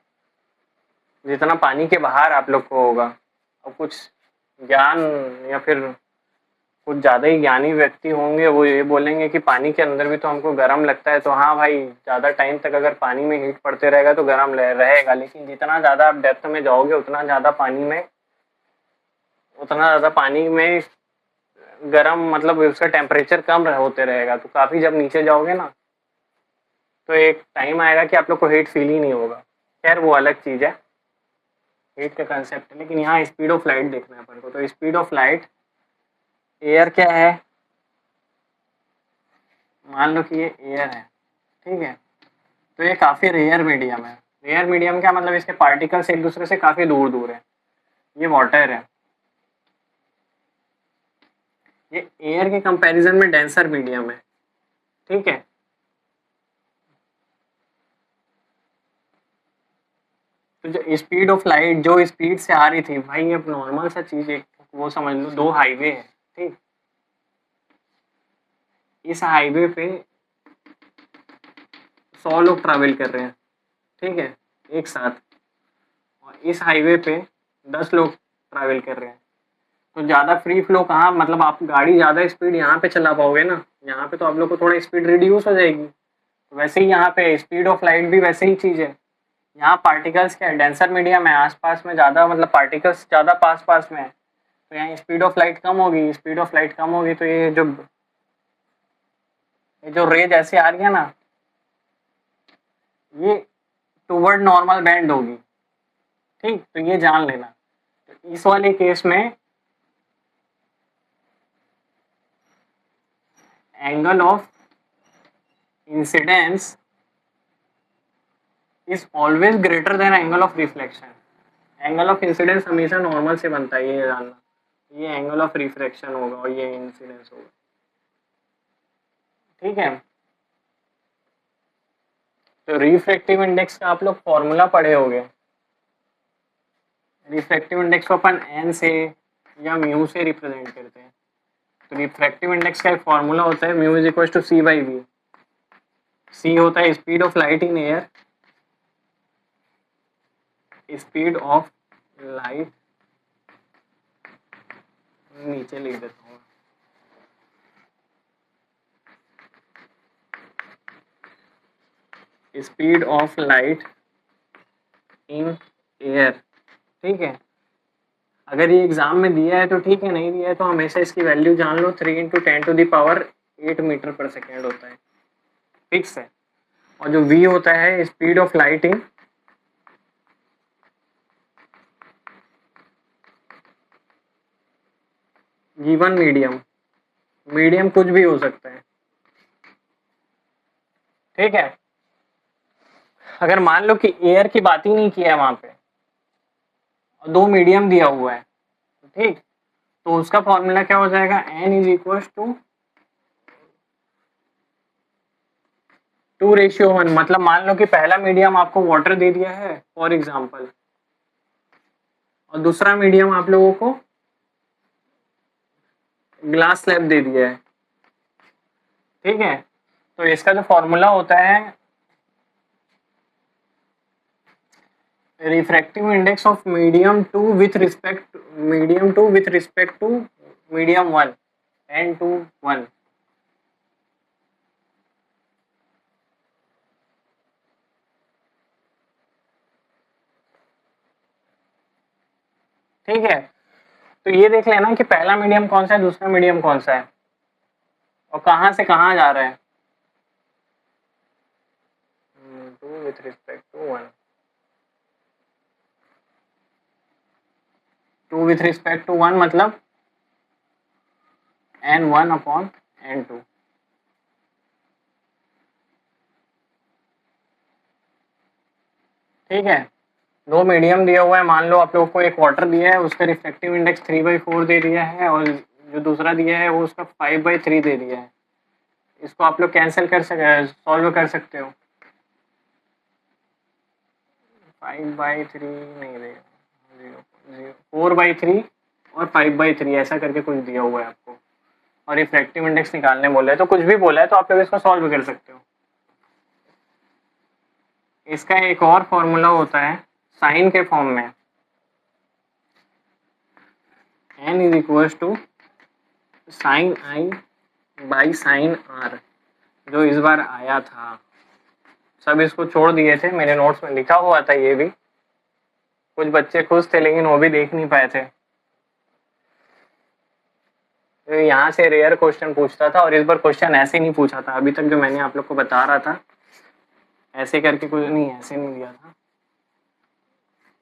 जितना पानी के बाहर आप लोग को होगा। और कुछ ज्ञान या फिर कुछ ज़्यादा ही ज्ञानी व्यक्ति होंगे, वो ये बोलेंगे कि पानी के अंदर भी तो हमको गर्म लगता है। तो हाँ भाई, ज़्यादा टाइम तक अगर पानी में हीट पड़ते रहेगा तो गर्म रहेगा, लेकिन जितना ज़्यादा आप डेप्थ में जाओगे उतना ज़्यादा पानी में गर्म मतलब उसका टेम्परेचर कम होते रहेगा। तो काफ़ी जब नीचे जाओगे ना तो एक टाइम आएगा कि आप लोग को हीट फील ही नहीं होगा। खैर वो अलग चीज़ है, हीट का कंसेप्ट है। लेकिन यहाँ स्पीड ऑफ लाइट देखना है अपन को। तो स्पीड ऑफ लाइट, एयर क्या है, मान लो कि ये एयर है, ठीक है, तो ये काफ़ी रेयर मीडियम है। रेयर मीडियम क्या मतलब, इसके पार्टिकल्स एक दूसरे से काफ़ी दूर दूर है। ये वाटर है, ये एयर के कंपैरिजन में डेंसर मीडियम है, ठीक है। तो जो स्पीड ऑफ लाइट जो स्पीड से आ रही थी भाई, अब नॉर्मल सा चीज़ एक वो समझ लो, दो हाईवे है, ठीक, इस हाईवे पे 100 लोग ट्रैवल कर रहे हैं, ठीक है, एक साथ, और इस हाईवे पे 10 लोग ट्रैवल कर रहे हैं। तो ज़्यादा फ्री फ्लो कहाँ, मतलब आप गाड़ी ज़्यादा स्पीड यहाँ पे चला पाओगे ना, यहाँ पे तो आप लोग को थोड़ा स्पीड रिड्यूस हो जाएगी। तो वैसे ही यहाँ पे स्पीड ऑफ लाइट भी वैसे ही चीज़ है। यहाँ पार्टिकल्स क्या है, डेंसर मीडियम है, आसपास में ज़्यादा मतलब पार्टिकल्स ज़्यादा पास पास में है, तो यहाँ स्पीड ऑफ लाइट कम होगी। स्पीड ऑफ लाइट कम होगी तो ये जो रेज ऐसे आ रही है ना, ये टूवर्ड नॉर्मल बैंड होगी, ठीक, तो ये जान लेना। तो इस वाले केस में angle of incidence is always greater than angle of reflection. Angle of incidence हमेशा नॉर्मल से बनता है, ये जानना। ये एंगल ऑफ रिफ्रैक्शन होगा और ये इंसिडेंस होगा, ठीक है। तो रिफ्रैक्टिव इंडेक्स का आप लोग फॉर्मूला पढ़े होंगे। रिफ्रैक्टिव इंडेक्स को अपन एन से या म्यू से रिप्रेजेंट करते हैं। तो रिफ्रैक्टिव इंडेक्स का एक फॉर्मूला होता है, mu is equal to C by V. C होता है speed of light in air, speed of light, नीचे लिख देता हूँ, speed of light in air, ठीक है। अगर ये एग्जाम में दिया है तो ठीक है, नहीं दिया है तो हमेशा इसकी वैल्यू जान लो, 3 × 10⁸ मीटर पर सेकेंड होता है, फिक्स है। और जो v होता है speed of light in given medium, medium कुछ भी हो सकता है, ठीक है। अगर मान लो कि एयर की बात ही नहीं किया है वहां पे और दो मीडियम दिया हुआ है, ठीक, तो उसका फॉर्मूला क्या हो जाएगा, n इज इक्वल टू 2:1। मतलब मान लो कि पहला मीडियम आपको वाटर दे दिया है फॉर एग्जाम्पल, और दूसरा मीडियम आप लोगों को ग्लास स्लैब दे दिया है, ठीक है। तो इसका जो फॉर्मूला होता है, refractive index of medium two with respect to medium 1 n/1, ठीक है। तो ये देख लेना कि पहला मीडियम कौन सा है, दूसरा मीडियम कौन सा है, और कहाँ से कहाँ जा रहा है। 2 with respect to 1, 2 with respect to 1 मतलब n1/n2, ठीक है। दो मीडियम दिया हुआ है, मान लो आप लोगों को एक वाटर दिया है, उसका रिफ्रैक्टिव इंडेक्स 3/4 दे दिया है, और जो दूसरा दिया है वो उसका 5/3 दे दिया है। इसको आप लोग कैंसिल कर सॉल्व कर सकते हो। 5/3 नहीं देगा, 0.5 4/3 और 5/3 ऐसा करके कुछ दिया हुआ है आपको, और रिफ्रैक्टिव इंडेक्स निकालने बोला है, तो कुछ भी बोला है तो आप लोग इसको सॉल्व कर सकते हो। इसका एक और फॉर्मूला होता है साइन के फॉर्म में, n is equal to sine I by sine R, जो इस बार आया था। सब इसको छोड़ दिए थे, मेरे नोट्स में लिखा हुआ था ये भी, कुछ बच्चे खुश थे लेकिन वो भी देख नहीं पाए थे। तो यहाँ से रेयर क्वेश्चन पूछता था, और इस बार क्वेश्चन ऐसे नहीं पूछा था। अभी तक जो मैंने आप लोग को बता रहा था ऐसे करके कुछ नहीं, ऐसे नहीं दिया था।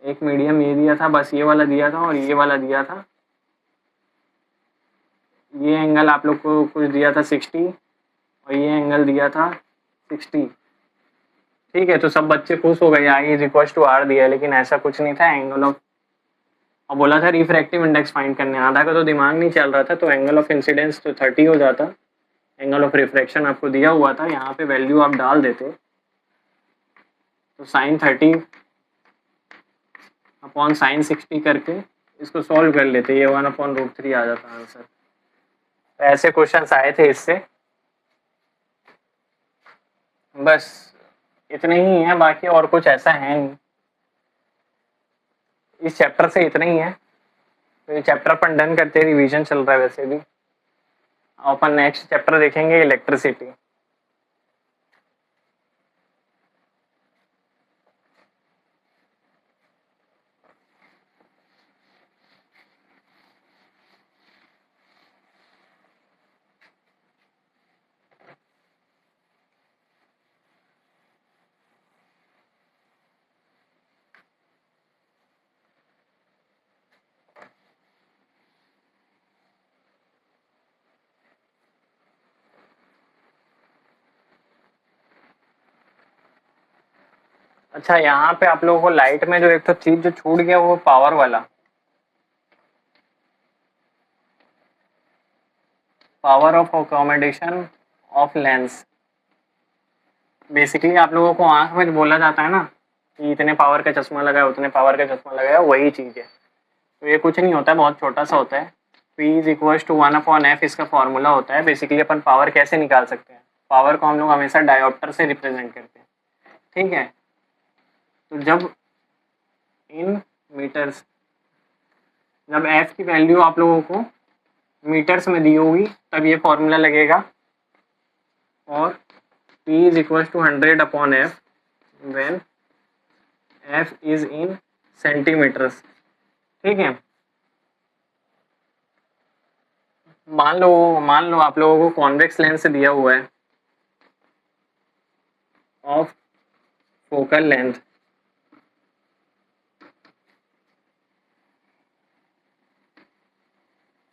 एक मीडियम ये दिया था, बस ये वाला दिया था और ये वाला दिया था। ये एंगल आप लोग को कुछ दिया था 60 और ये एंगल दिया था 60। ठीक है, तो सब बच्चे खुश हो गए, I is equal to are दिया, लेकिन ऐसा कुछ नहीं था। एंगल ऑफ, और बोला था रिफ्रैक्टिव इंडेक्स फाइंड करने, आधा का तो दिमाग नहीं चल रहा था, तो एंगल ऑफ इंसिडेंस तो 30 हो जाता, एंगल ऑफ रिफ्रैक्शन आपको दिया हुआ था, यहाँ पे वैल्यू आप डाल देते तो साइन 30 अपॉन साइन 60 करके इसको सॉल्व कर लेते, ये 1/√3 आ जाता आंसर। तो ऐसे क्वेश्चंस आए थे इससे। बस इतने ही है, बाकी और कुछ ऐसा है नहीं। इस चैप्टर से इतना ही है, तो ये चैप्टर अपन डन करते हैं, रिवीजन चल रहा है वैसे भी। अपन नेक्स्ट चैप्टर देखेंगे इलेक्ट्रिसिटी। अच्छा, यहाँ पे आप लोगों को लाइट में जो एक तो चीज जो छूट गया वो पावर वाला, power of accommodation of lens. Basically आप लोगों को आंख में बोला जाता है ना कि इतने पावर का चश्मा लगाया, उतने पावर का चश्मा लगाया, वही चीज है। तो ये कुछ नहीं होता है, बहुत छोटा सा होता है। P is equal to 1/f इसका फॉर्मूला होता है। बेसिकली अपन पावर कैसे निकाल सकते हैं, पावर को हम लोग हमेशा डायोप्टर से रिप्रेजेंट करते हैं। ठीक है, तो जब इन मीटर्स, जब f की वैल्यू आप लोगों को मीटर्स में दी होगी तब ये फॉर्मूला लगेगा, और P is equal to 100/f when f is in centimetres. ठीक है, मान लो आप लोगों को कॉन्वेक्स लेंस से दिया हुआ है ऑफ फोकल लेंथ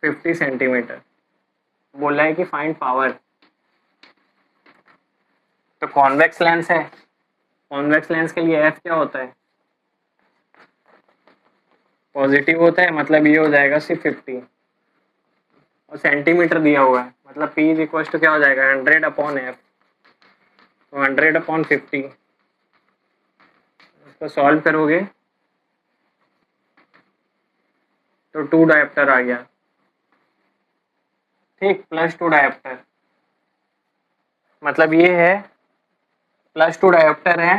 50 सेंटीमीटर, बोला है कि फाइंड पावर। तो कॉन्वेक्स लेंस है, कॉन्वेक्स लेंस के लिए f क्या होता है, पॉजिटिव होता है, मतलब ये हो जाएगा सिर्फ 50, और सेंटीमीटर दिया हुआ है, मतलब P इज इक्वल टू क्या हो जाएगा 100/f, तो 100/50। इसको सॉल्व करोगे तो 2 डायोप्टर आ गया। ठीक, +2 डायोप्टर, मतलब ये है +2 डायोप्टर है।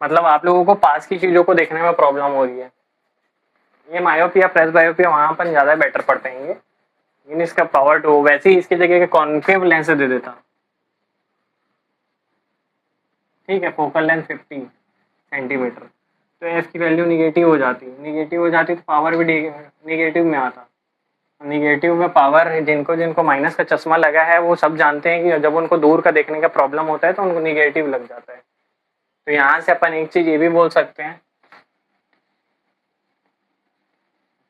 मतलब आप लोगों को पास की चीजों को देखने में प्रॉब्लम हो रही है। ये मायोपिया प्लस बायोपिया वहां पर ज्यादा बेटर पड़ पाएंगे, लेकिन इसका पावर 2, वैसे ही इसकी जगह के कॉन्केव लेंस दे देता। ठीक है, फोकल लेंथ 50 सेंटीमीटर, तो एफ की वैल्यू निगेटिव हो जाती, तो पावर भी निगेटिव में आता। निगेटिव में पावर, जिनको माइनस का चश्मा लगा है वो सब जानते हैं कि जब उनको दूर का देखने का प्रॉब्लम होता है तो उनको निगेटिव लग जाता है। तो यहाँ से अपन एक चीज ये भी बोल सकते हैं,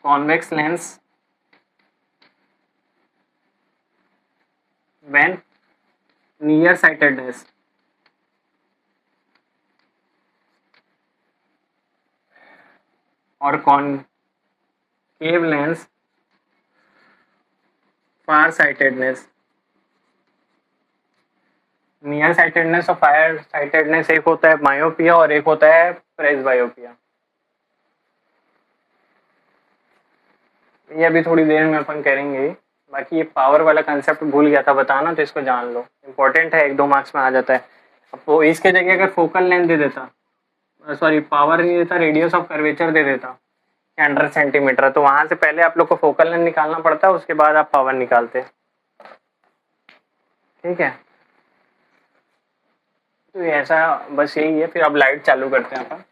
convex lens when near sightedness, और concave lens far sightedness. Near sightedness और फार साइटेडनेस एक होता है मायोपिया और एक होता है प्रेस बायोपिया। ये अभी थोड़ी देर में अपन करेंगे। बाकी ये पावर वाला कंसेप्ट भूल गया था बताना, तो इसको जान लो, इम्पोर्टेंट है, 1-2 मार्क्स में आ जाता है। अब वो इसके जगह अगर फोकल लेंथ दे देता, सॉरी पावर नहीं देता, रेडियस ऑफ कर्वेचर दे देता 100 सेंटीमीटर, तो वहां से पहले आप लोग को फोकल लेंथ निकालना पड़ता है, उसके बाद आप पावर निकालते। ठीक है, तो ऐसा बस यही है। फिर अब लाइट चालू करते हैं अपन।